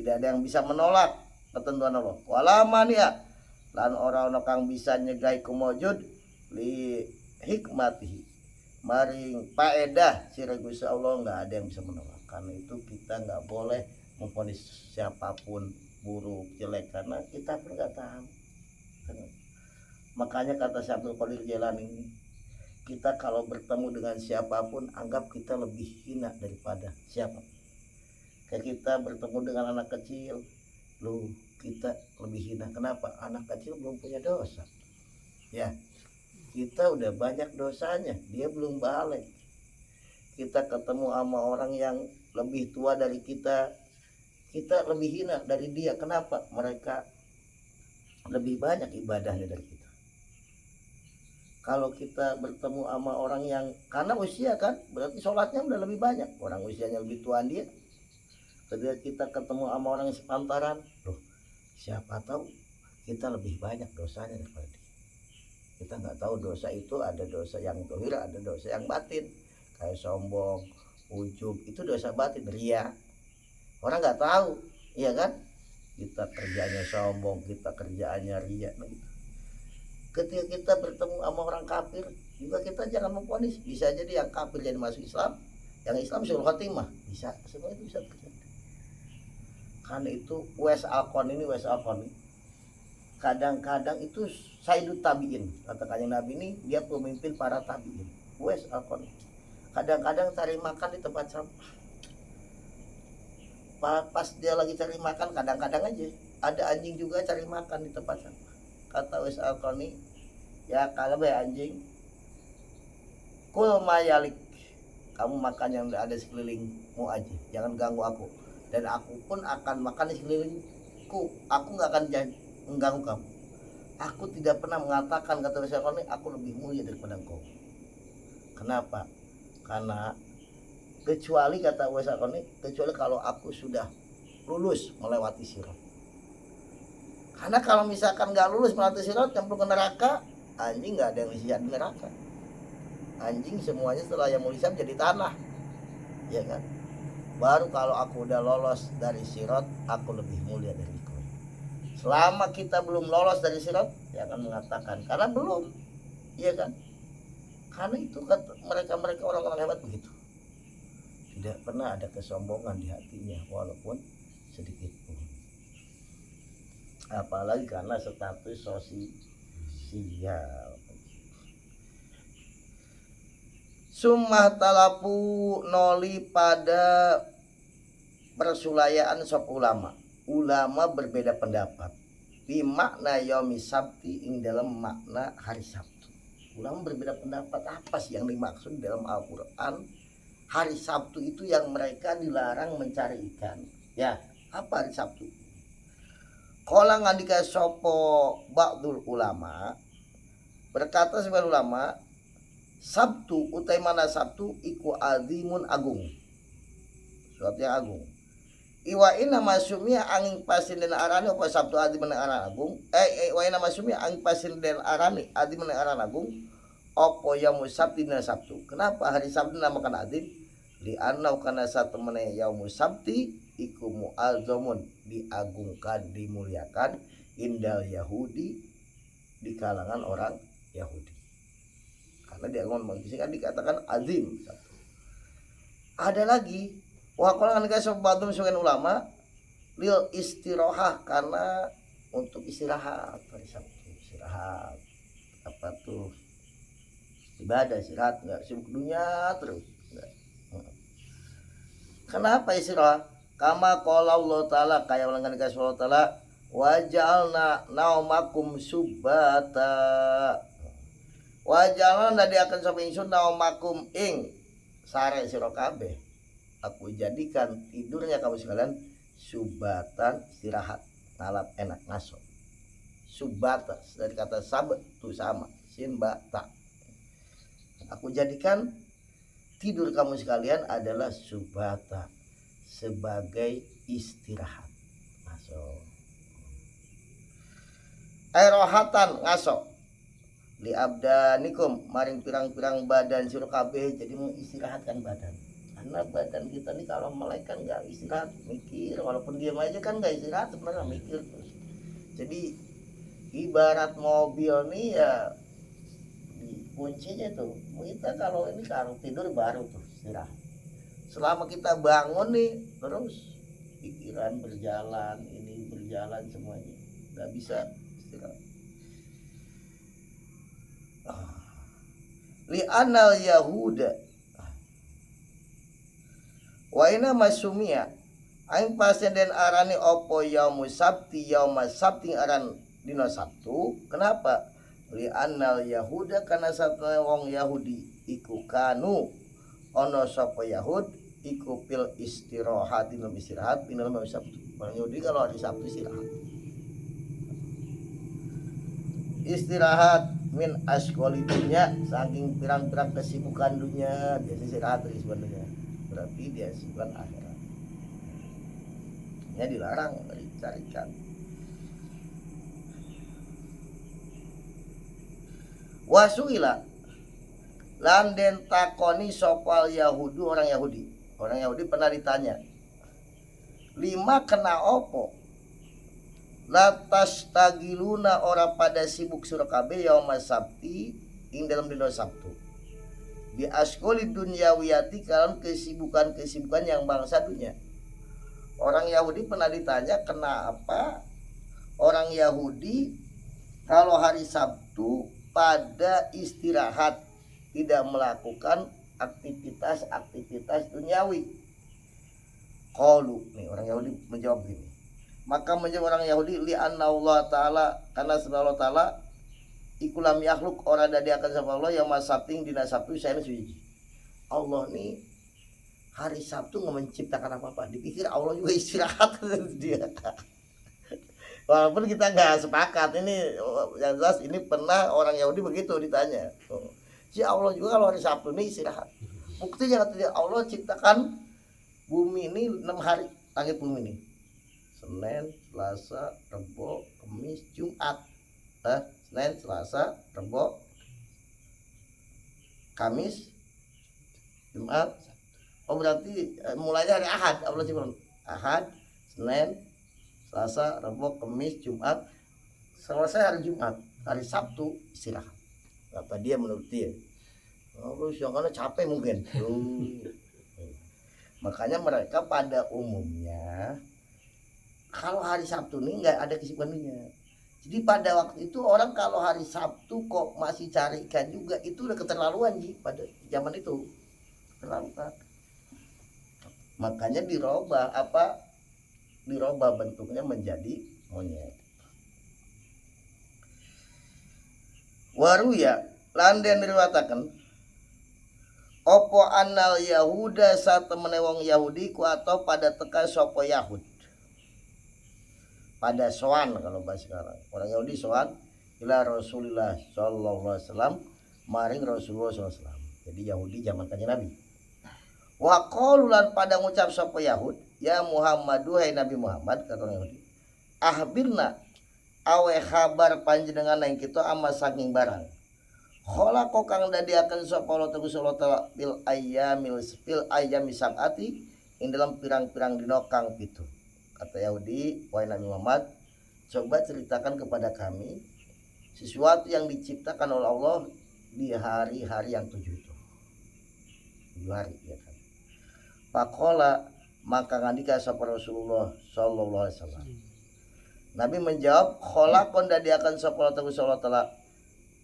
tidak ada yang bisa menolak ketentuan Allah. Walaman ya lan orang kang bisa nyegai kumujud li hikmatihi maring faedah sira Gusti Allah, nggak ada yang bisa menolak. Karena itu kita nggak boleh memvonis siapapun buruk jelek, karena kita pun nggak tahu. Makanya kata Syekh Abdul Qadir Jailani, kita kalau bertemu dengan siapapun anggap kita lebih hina daripada siapa. Kayak kita bertemu dengan anak kecil, kita lebih hina. Kenapa? Anak kecil belum punya dosa. Ya, kita udah banyak dosanya, dia belum balik. Kita ketemu sama orang yang lebih tua dari kita lebih hina dari dia. Kenapa? Mereka lebih banyak ibadahnya dari kita. Kalau kita bertemu sama orang yang karena usia kan, berarti sholatnya udah lebih banyak, orang usianya lebih tua dia. Ketika kita ketemu sama orang yang sepantaran, siapa tahu kita lebih banyak dosanya daripada dia. Kita nggak tahu dosa itu ada dosa yang zahir, ada dosa yang batin. Kayak sombong, ujub, itu dosa batin. Ria, orang nggak tahu, iya kan? Kita kerjanya sombong, kita kerjaannya ria. Gitu. Ketika kita bertemu sama orang kafir, juga kita jangan memvonis. Bisa jadi yang kafir jadi masuk Islam, yang Islam sul khotimah, bisa, semua itu bisa terjadi. Karena itu Wes Alkon ini kadang-kadang itu Sayyidut Tabi'in, kata Kanjeng Nabi ini dia pemimpin para tabi'in. Wes Alkon kadang-kadang cari makan di tempat sampah. Pas dia lagi cari makan, kadang-kadang aja ada anjing juga cari makan di tempat sampah. Kata Wes Alkoni, ya kalau anjing kul mayalik, kamu makan yang ada sekelilingmu aja, jangan ganggu aku, dan aku pun akan makan di sekelilingku, aku nggak akan mengganggu kamu. Aku tidak pernah mengatakan, kata Wes Alkoni, aku lebih mulia daripada engkau. Kenapa? Karena kecuali, kata Wes Alkoni, kecuali kalau aku sudah lulus melewati sirat. Karena kalau misalkan nggak lulus melewati sirat, nyemplung ke neraka, anjing nggak ada yang bisa di neraka. Anjing semuanya setelah yang mulia jadi tanah, ya kan? Baru kalau aku udah lolos dari sirat, aku lebih mulia dari kau. Selama kita belum lolos dari sirat, dia akan mengatakan karena belum, ya kan? Karena itu mereka orang-orang hebat begitu. Tidak pernah ada kesombongan di hatinya, walaupun sedikit pun. Apalagi karena status sosial. Sumah talapu noli pada persulayaan sop ulama berbeda pendapat di makna yaumi sabti ing dalam makna hari Sabtu. Ulama berbeda pendapat apa sih yang dimaksud dalam Al-Quran hari Sabtu itu, yang mereka dilarang mencari ikan. Ya, apa hari Sabtu? Kala ngandika sopo ba'dul ulama, berkata sebagian ulama, Sabtu utai mana Sabtu iku azimun agung, suatu yang agung. Iwa ina masumia angin pasin dan arani apa Sabtu azimun aran agung. Iwa ina masumia angin pasin dan arani azimun aran agung. Opo yamu sabti dan Sabtu. Kenapa hari Sabtu namakan azim? Li anau kana satu mene yamu sabti iku mu'azzamun, diagungkan, dimuliakan, indal Yahudi, di kalangan orang Yahudi. Karena diagungkan, kan dikatakan azim. Ada lagi, waqala kan sobatum sebagian ulama lil istirahah, karena untuk istirahat hari Sabtu, istirahat apa tuh, ibadah, istirahat, nggak sibuk dunia terus. Kenapa istirahat? Kama qala Allah taala, kayak ulangan dikasih Allah taala, wajalna naumakum subata, wajalna nadi akan sampai ingsun naumakum ing sare sira kabeh, aku jadikan tidurnya kamu sekalian subatan, istirahat, ngalap enak, ngaso. Subata dari kata sabat tuh sama, sin bata, aku jadikan tidur kamu sekalian adalah subata, sebagai istirahat. Masuk. Airohatan ngaso li abdanikum maring pirang-pirang badan sira kabeh, jadi mengistirahatkan badan. Karena badan kita nih kalau melek kan nggak istirahat, mikir, walaupun diam aja kan nggak istirahat, sebenarnya mikir terus. Jadi ibarat mobil nih ya, di kuncinya tuh kita kalau ini kalau tidur baru tuh istirahat. Selama kita bangun nih terus pikiran berjalan, ini berjalan semuanya, nggak bisa istirahat. Li anal yahuda wa ina masumia aing pasien den arani opo yaumus sabti yaumas sabti aran dina Sabtu. Kenapa? Li anal yahuda karena satu wong Yahudi iku kanu ono sapa Yahud iku pil istirahat dina istirahat dina Sabtu. Orang Yahudi kalau hari Sabtu istirahat min asqali dunya, saking pirang-pirang kesibukan dunia biasa istirahat dari sebenarnya, berarti dia sibukan akhirat. Ya dilarang dicarikan. Wasuila lan den takoni sopal Yahudu, orang Yahudi pernah ditanya, lima kena opo latas tagiluna ora pada sibuk surah kabeh yaumas sabti ing dalam dina Sabtu di askoli dunyawiyati kalam kesibukan yang bangsa dunia. Orang Yahudi pernah ditanya kenapa orang Yahudi kalau hari Sabtu pada istirahat, tidak melakukan aktivitas duniawi. Qalu, nih orang Yahudi menjawab begini. Maka menjawab orang Yahudi, li anna Allah Ta'ala, karena Allah Ta'ala ikulam yakhluk orang dadi akan sama Allah yang masabting dina Sabtu saya suci. Allah nih hari Sabtu nggak menciptakan apa-apa, dipikir Allah juga istirahat dia. Walaupun kita nggak sepakat, ini yang jelas ini pernah orang Yahudi begitu ditanya. Si Allah juga kalau hari Sabtu nih istirahat. Buktinya Allah ciptakan bumi ini 6 hari, langit bumi ini. Senin, Selasa, Rabu, Kamis, Jumat. Senin, Selasa, Rabu, Kamis, Jumat. Oh berarti mulainya hari Ahad. Allah ciptakan Ahad, Senin, Selasa, Rabu, Kamis, Jumat. Selesai hari Jumat, hari Sabtu istirahat. Kata dia menurut dia. Oh, karena capek mungkin. Makanya mereka pada umumnya kalau hari Sabtu nih nggak ada kesibukannya. Jadi pada waktu itu orang kalau hari Sabtu kok masih cari ikan juga, itu udah keterlaluan sih pada zaman itu. Keterlaluan. Makanya dirubah bentuknya menjadi monyet. Waru ya landen diriwatakan opo anal Yahuda saat menewong Yahudi ku atau pada teka sopo Yahud pada soan, kalau bahasa sekarang orang Yahudi soan ila Rasulullah sallallahu alaihi wasallam maring Rasulullah sallallahu alaihi wasallam. Jadi Yahudi zaman kanjeng Nabi. Wa qalulan pada ngucap sapa Yahud, ya Muhammadu hai Nabi Muhammad, kata orang Yahudi, ahbirna awe kabar panjenengan yang kita ama saking barang kholaqo kang dadiaken sapa Allah taala bil ayyamil sab'ati ing dalam pirang-pirang dina kang 7. Kata Yahudi, wahai Nabi Muhammad, coba ceritakan kepada kami sesuatu yang diciptakan oleh Allah di hari-hari yang 7 itu. 7 hari ya kan. Faqala maka ngandika sapa Rasulullah sallallahu alaihi wasallam. Nabi menjawab, kholaqon dadiakan sapa Allah taala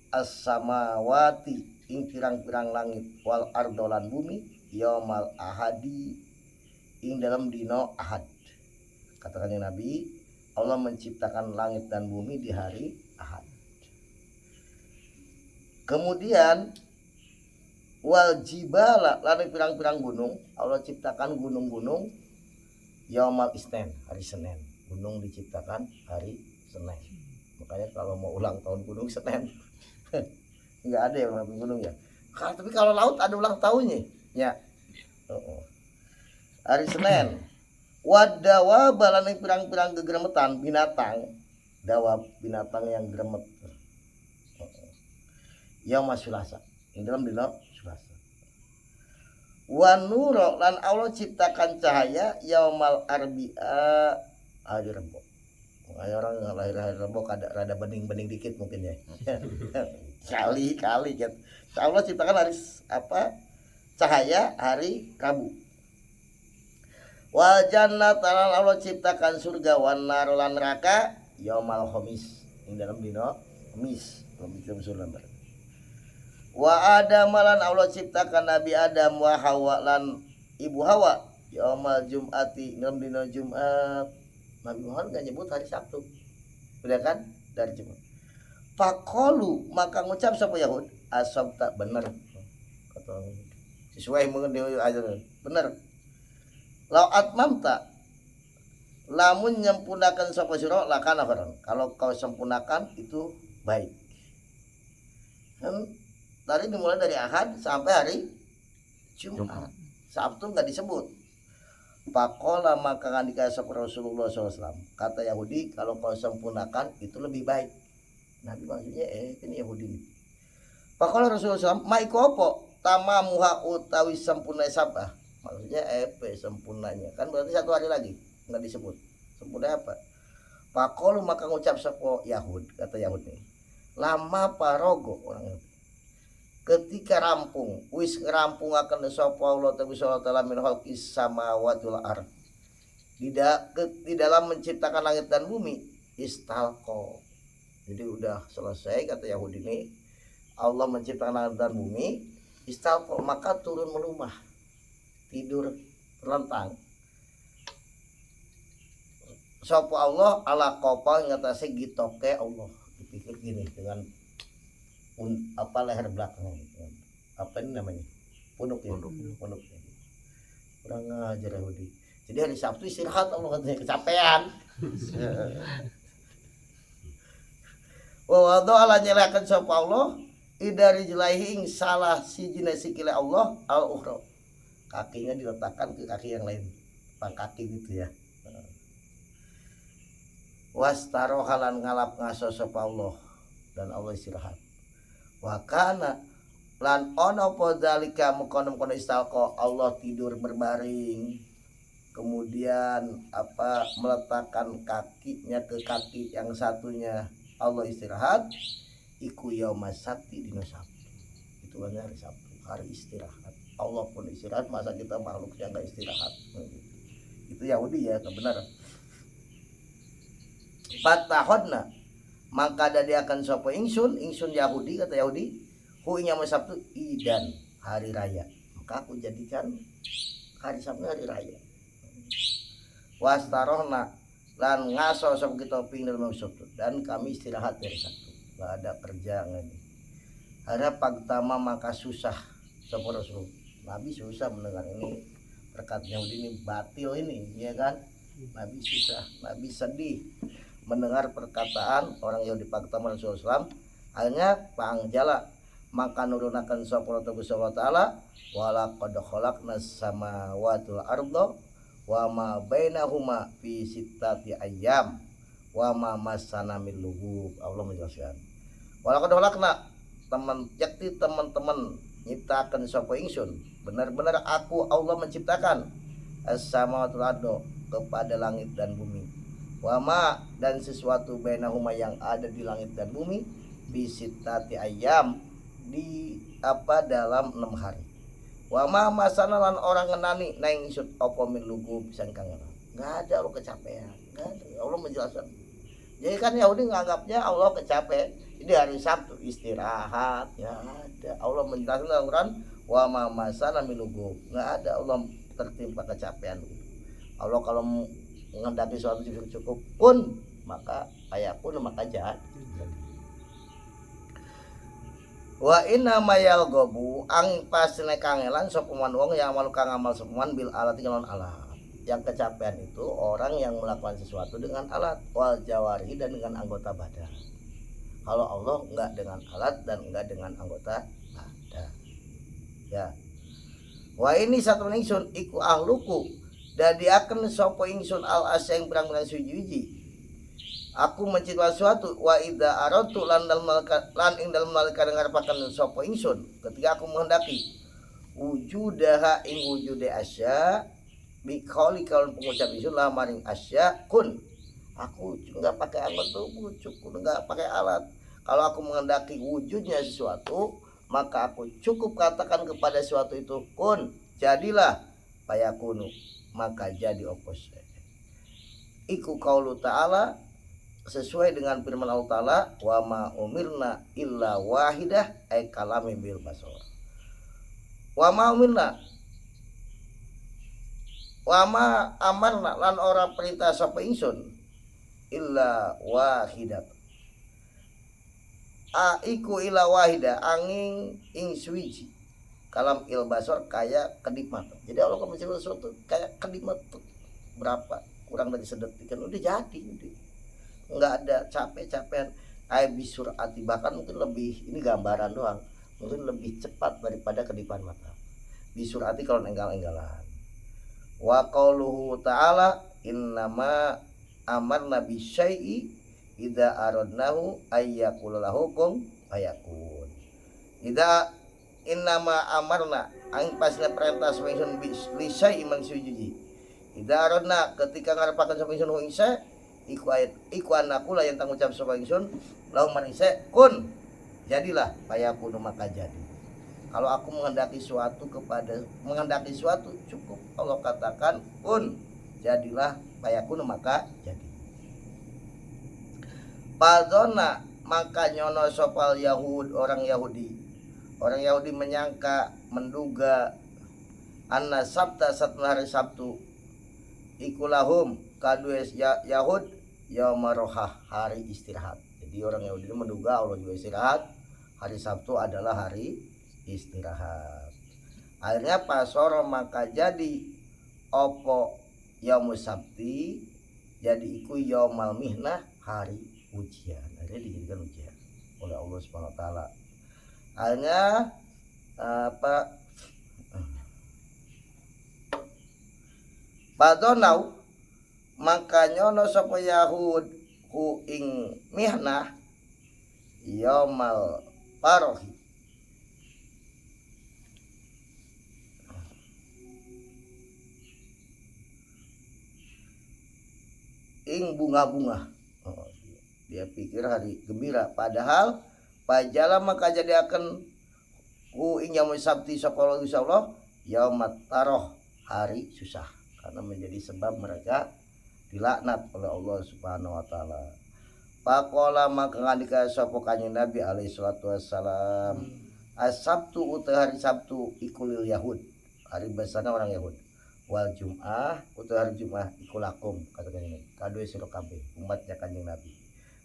as-samawati ing pirang-pirang langit wal ardolan bumi yaumal ahadi ing dalam dino ahad. Katakan Nabi, Allah menciptakan langit dan bumi di hari Ahad. Kemudian wal jibala, lalu pirang-pirang gunung, Allah ciptakan gunung-gunung yaumal isnin, hari Senin. Gunung diciptakan hari Senin. Makanya kalau mau ulang tahun gunung Senin. Enggak ada yang ulang gunung ya. Tapi kalau laut ada ulang tahunnya. Ya. Hari Senin. Wadawa balane pirang-pirang gegremetan binatang. Dawa binatang yang gremet. Yauma Sulasa. Ing dalam dina Sulasa. Wa nuro lan Allah ciptakan cahaya yaumal arbi'a hari Rebo. Kayak orang lahir Rebo rada bening-bening dikit mungkin ya. Kali-kali kan. Allah ciptakan hari apa? Cahaya hari Rabu. Wal jannata lan Allah ciptakan surga wan nar lan neraka yaumal khamis. Ing dalam dina Kamis. Wa Adam lan Allah ciptakan Nabi Adam wa Hawa lan Ibu Hawa yaumal Jum'ati dalam dina Jumat. Nabi Muhammad enggak nyebut hari Sabtu. Udah kan? Dari Jumat. Faqalu maka ngucap sapa Yahud asabta bener. Kata sesuai mengenai ajaran. Bener. Lau atmamta lamun nyempurnakan sapa sira lakana khairan. Kalau kau sempurnakan itu baik. Tadi dimulai dari Ahad sampai hari Jumat. Sabtu enggak disebut. Pakola maka ngandika sapa Rasulullah SAW. Kata Yahudi kalau kau sempurnakan itu lebih baik. Nabi maksudnya ini Yahudi ini. Pakola Rasulullah SAW maiku apa? Tamamuha utawi sempurna sabah. Maksudnya sempurnanya. Kan berarti satu hari lagi enggak disebut. Sempurna apa? Pakolu maka ngucap sapa Yahud, kata Yahud nih. Lama parogo orang Yahudi. Ketika rampung, wis rampung akan sapa Allah taala min khalqis samawati wal ard. Di dalam menciptakan langit dan bumi istalqo. Jadi udah selesai kata Yahudi ini. Allah menciptakan langit dan bumi istalqo maka turun melumah. Tidur terlentang. Sapa Allah ala kopal ngatasi gitoke Allah. Dipikir gini dengan leher belakang apa ini namanya punuk ya punuk kurang ngajar Yahudi. Jadi hari Sabtu istirahat Allah katanya kecapean. Wa wado ala nyelakan sapa Allah idari jelaihi salah sijina sikile Allah al ukhra. Kakinya diletakkan ke kaki yang lain, pang kaki gitu ya. Wastarohalan ngalap ngaso sapa Allah dan Allah istirahat. Wa kana lan ono podzalika mukono-kono istalqa Allah tidur berbaring. Kemudian meletakkan kakinya ke kaki yang satunya Allah istirahat. Iku yaumas sabti dina Sabtu. Itu hari Sabtu, hari istirahat. Allah pun istirahat, masa kita makhluknya enggak istirahat. Itu Yahudi ya, benar. Fatahudna maka dia akan sapa ingsun Yahudi kata Yahudi hu ing yaum Sabtu idan hari raya. Maka aku jadikan hari Sabtu hari raya. Wastarohna lan ngaso sapa kita ping dalam Sabtu dan kami istirahat dari Sabtu. Enggak ada kerja lagi. Ada pagtama maka susah sapa Rasul. Nabi susah mendengar ini berkat Yahudi ini batil ini, ya kan? Nabi susah, Nabi sedih mendengar perkataan orang Yahudi pagtama Rasulullah SAW. Akhirnya pangjala maka nurunakan sapa Allah Ta'ala wala qad khalaqnas samawati wal arda wa ma bainahuma fi sittati ayyam wa ma massana min lughub. Allah menjelaskan. Wala qad khalaqna teman-teman nyiptakan sapa ingsun. Benar-benar aku Allah menciptakan as-samawati wal arda kepada langit dan bumi. Wama dan sesuatu bainahuma yang ada di langit dan bumi bisitati ayam di dalam 6 hari. Wama masana lan orang ngenani naing isut apa min lugu pisan kangen. Enggak ada lo kecapean. Enggak ada. Allah menjelaskan. Jadi kan Yahudi menganggapnya Allah kecapean. Jadi hari Sabtu istirahat ya ada. Allah menjelaskan dalam Quran wama masana min lugu. Enggak ada Allah tertimpa kecapean. Allah kalau mengendaki suatu cukup pun maka kayak pun maka jahat. Wa inna mayal gobu ang pasne kangelan sopeman wong yang malu kang amal sopeman bil alat dengan alat. Yang kecapean itu orang yang melakukan sesuatu dengan alat wal jawari dan dengan anggota badan. Kalau Allah enggak dengan alat dan enggak dengan anggota badan. Ya. Wa ini satu ingsun iku ahluku dadiaken sapa ingsun al asya yang berang-berang suji. Aku mencipta suatu wa ida arotu lan ing dalem nalika ngarepaken sapa ingsun ketika aku menghendaki wujudaha ing wujude asya bi qauli kaul pengucap ingsun lah maring asya kun. Aku enggak pakai alat tuh cukup enggak pakai alat. Kalau aku menghendaki wujudnya sesuatu, maka aku cukup katakan kepada sesuatu itu kun, jadilah, fayakunu, maka jadi opos. Iku qaulu ta'ala, sesuai dengan firman Allah Ta'ala, wa ma umirna illa wahidah ay kalami bil basar. Wa ma umirna, wa ma amarna lan ora perintah sapa ingsun illa wahidat. Iku ila wahida angin ing suwiji kalam il basor kayak kedip mata. Jadi Allah kalau menciptakan sesuatu kayak kedip mata berapa kurang dari sedetik kan udah jadi, udah nggak ada capek-capekan kayak bisurati, bahkan mungkin lebih, ini gambaran doang, mungkin lebih cepat daripada kedipan mata. Bisurati kalau enggal-enggalan. Wa qauluhu ta'ala innama amarna bisyai'i idza aradnahu ayyakul lahukum fayakun. Idza innama amarna aing pasna perintah sawingsun lisai imang sujuji. Idza aradna ketika ngarepaken sawingsun ing sa iku anakula yang tanggung jawab sawingsun lahu maring sa kun jadilah fayakun maka jadi. Kalau aku menghendaki suatu cukup Allah katakan kun jadilah fayakun maka jadi. Padona maka nyono sopal Yahud orang Yahudi menyangka menduga anna sabta satna hari Sabtu ikulahum kadue Yahud yaumarohah hari istirahat. Jadi orang Yahudi menduga Allah juga istirahat, hari Sabtu adalah hari istirahat. Akhirnya pasoro maka jadi opo yaumus sabti jadi iku yaumal mihnah hari ujian. Akhirnya dijadikan ujian oleh Allah Subhanahu wa taala. Akhirnya Padonau maka nyono sapa Yahud hu ing mihnah yaumal parohi ing bunga-bunga. Dia pikir hari gembira, padahal pajala maka jadi akan ing yaumul sabti sapa insyaallah yaumat taroh hari susah, karena menjadi sebab mereka dilaknat oleh Allah Subhanahu wa taala. Faqala maka ngandika sapa kanjeng Nabi alaihi salatu wassalam, as-sabtu uta hari Sabtu ikulil Yahud, hari besarnya orang Yahud. Wal Jum'ah uta hari Jum'ah ikulakum, kata kanjeng Nabi, kadue sira kabeh umatnya kanjeng Nabi.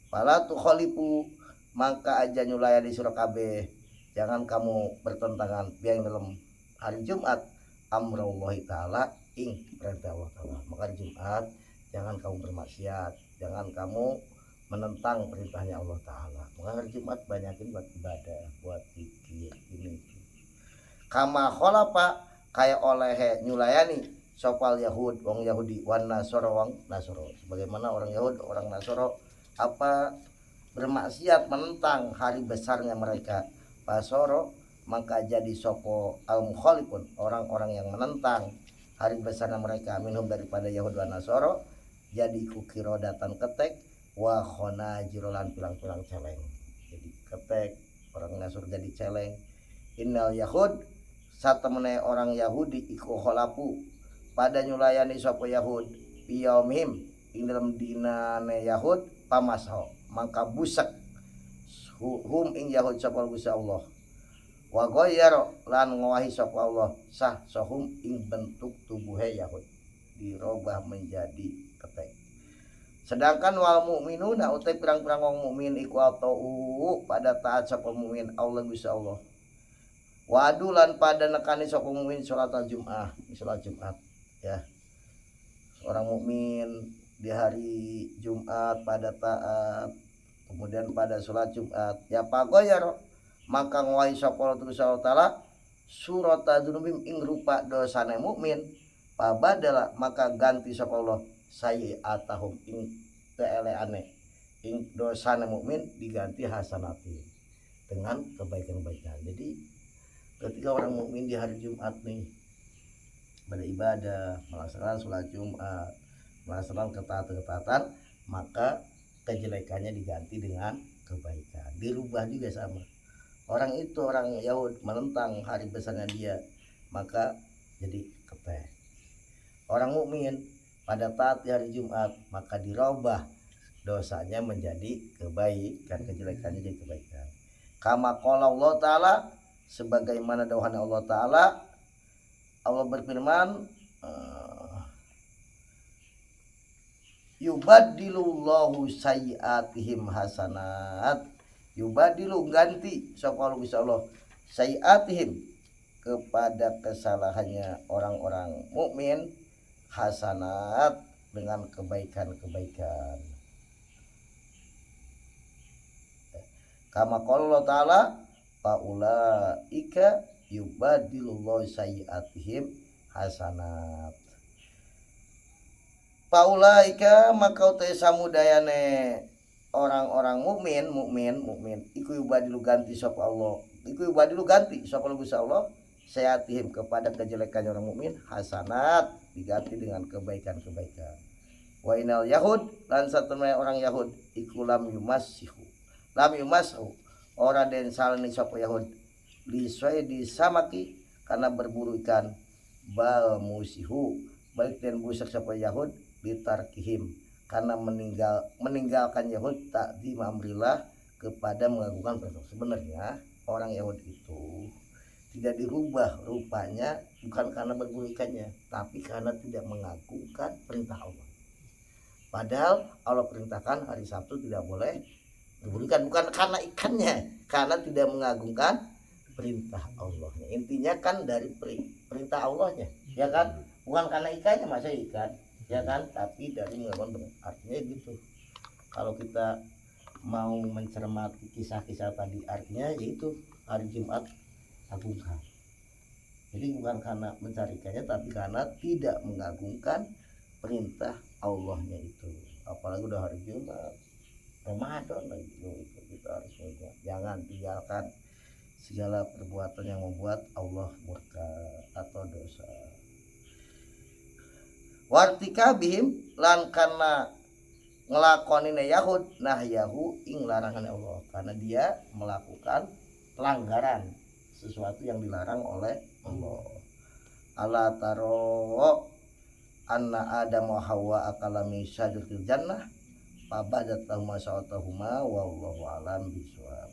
Fala tu khalifu maka aja nyulayani sira kabeh, jangan kamu bertentangan biang dalam hari Jumat amrullahi taala ing perintah Allah taala. Maka hari Jumat jangan kamu bermaksiat, jangan kamu menentang perintahnya Allah taala. Maka hari Jumat banyakin buat ibadah, buat zikir ini. Kama khalafa kaya oleh nyulayani sopal Yahud wong Yahudi wan Nasoro wong Nasoro, sebagaimana orang Yahud orang Nasoro bermaksiat menentang hari besarnya mereka. Pasoro maka jadi sopo al mukhalifun orang-orang yang menentang hari besarnya mereka minhum daripada Yahud dan Nasoro jadi kukiro datan ketek wa khona jirolan pilang-pilang celeng. Jadi ketek orang Nasor jadi celeng. Innal Yahud satemene orang Yahudi iku kholapu pada nyulayani sopo Yahud biyaumhim ing dalam dinane Yahud pamaso maka busak hum ing Yahud sapa Gusti Allah wa ghayyara lan ngawahi sapa Allah sah sahum ing bentuk tubuhe Yahud dirubah menjadi ketek. Sedangkan wal mukminuna utai pirang-pirang wong mukmin iku atau pada taat sapa mukmin Allah Gusti Allah wa adulan pada nekani sapa mukmin salat Jumat ya. Orang mukmin di hari Jumat pada taat, kemudian pada sholat Jumat ya pagoyar maka ngawai sapa Allah taala surata dzunubim ing rupa dosane mukmin pabadala maka ganti sapa Allah sayiatahum ing keeleane ing dosane mukmin diganti hasanati dengan kebaikan-kebaikan. Jadi ketika orang mukmin di hari Jumat nih beribadah, melaksanakan sholat Jumat, melaksanakan ketaatan, maka kejelekannya diganti dengan kebaikan. Dirubah juga sama. Orang itu orang Yahud menentang hari besarnya dia, maka jadi keteh. Orang mukmin pada taat di hari Jumat, maka dirubah dosanya menjadi kebaikan, kejelekannya jadi kebaikan. Kama qala Allah Ta'ala, sebagaimana dauhan Allah Ta'ala, Allah berfirman, yubadilullahu sayyiatihim hasanat, yubadilu ganti sapa Allah bisa Allah sayyiatihim kepada kesalahannya orang-orang mukmin hasanat dengan kebaikan-kebaikan. Kama qala Allah Ta'ala, faulaika yubadilullahu sayyiatihim hasanat. Paulaika maka utai samudayane orang-orang mukmin iku yubadilu ganti sapa Allah, iku yubadilu ganti sapa Allah sayyiatihim kepada kejelekan orang mukmin hasanat diganti dengan kebaikan-kebaikan. Wa inal yahud lan satune orang Yahud iku lam yumassihu ora den salani sapa Yahud lisoi disamaki karena berburu ikan bal musihu balik dan busak sapa Yahud bitarkihim karena meninggalkan Yahud takdim amrillah kepada mengagungkan perintah. Sebenarnya orang Yahud itu tidak dirubah rupanya bukan karena berburu ikannya, tapi karena tidak mengagungkan perintah Allah. Padahal Allah perintahkan hari Sabtu tidak boleh berburu ikan, bukan karena ikannya, karena tidak mengagungkan perintah Allahnya. Intinya kan dari perintah Allahnya, ya kan? Bukan karena ikannya, masa ikan, ya kan? Tapi dari mengagungkan, artinya gitu. Kalau kita mau mencermati kisah-kisah tadi, artinya yaitu hari Jumat agungkan. Jadi bukan karena mencari ikannya, tapi karena tidak mengagungkan perintah Allahnya itu. Apalagi udah hari Jumat, Ramadan lagi, itu kita harus menjaga. Jangan tinggalkan segala perbuatan yang membuat Allah murka atau dosa. Wartika bihim lan karena ngelakonine Yahud nahyahu ing larangan Allah, karena dia melakukan pelanggaran sesuatu yang dilarang oleh Allah. Ala taro anna Adam wa Hawa akala min syajaratil jannah fabadat lahuma sawatahuma wallahu alam bisawab.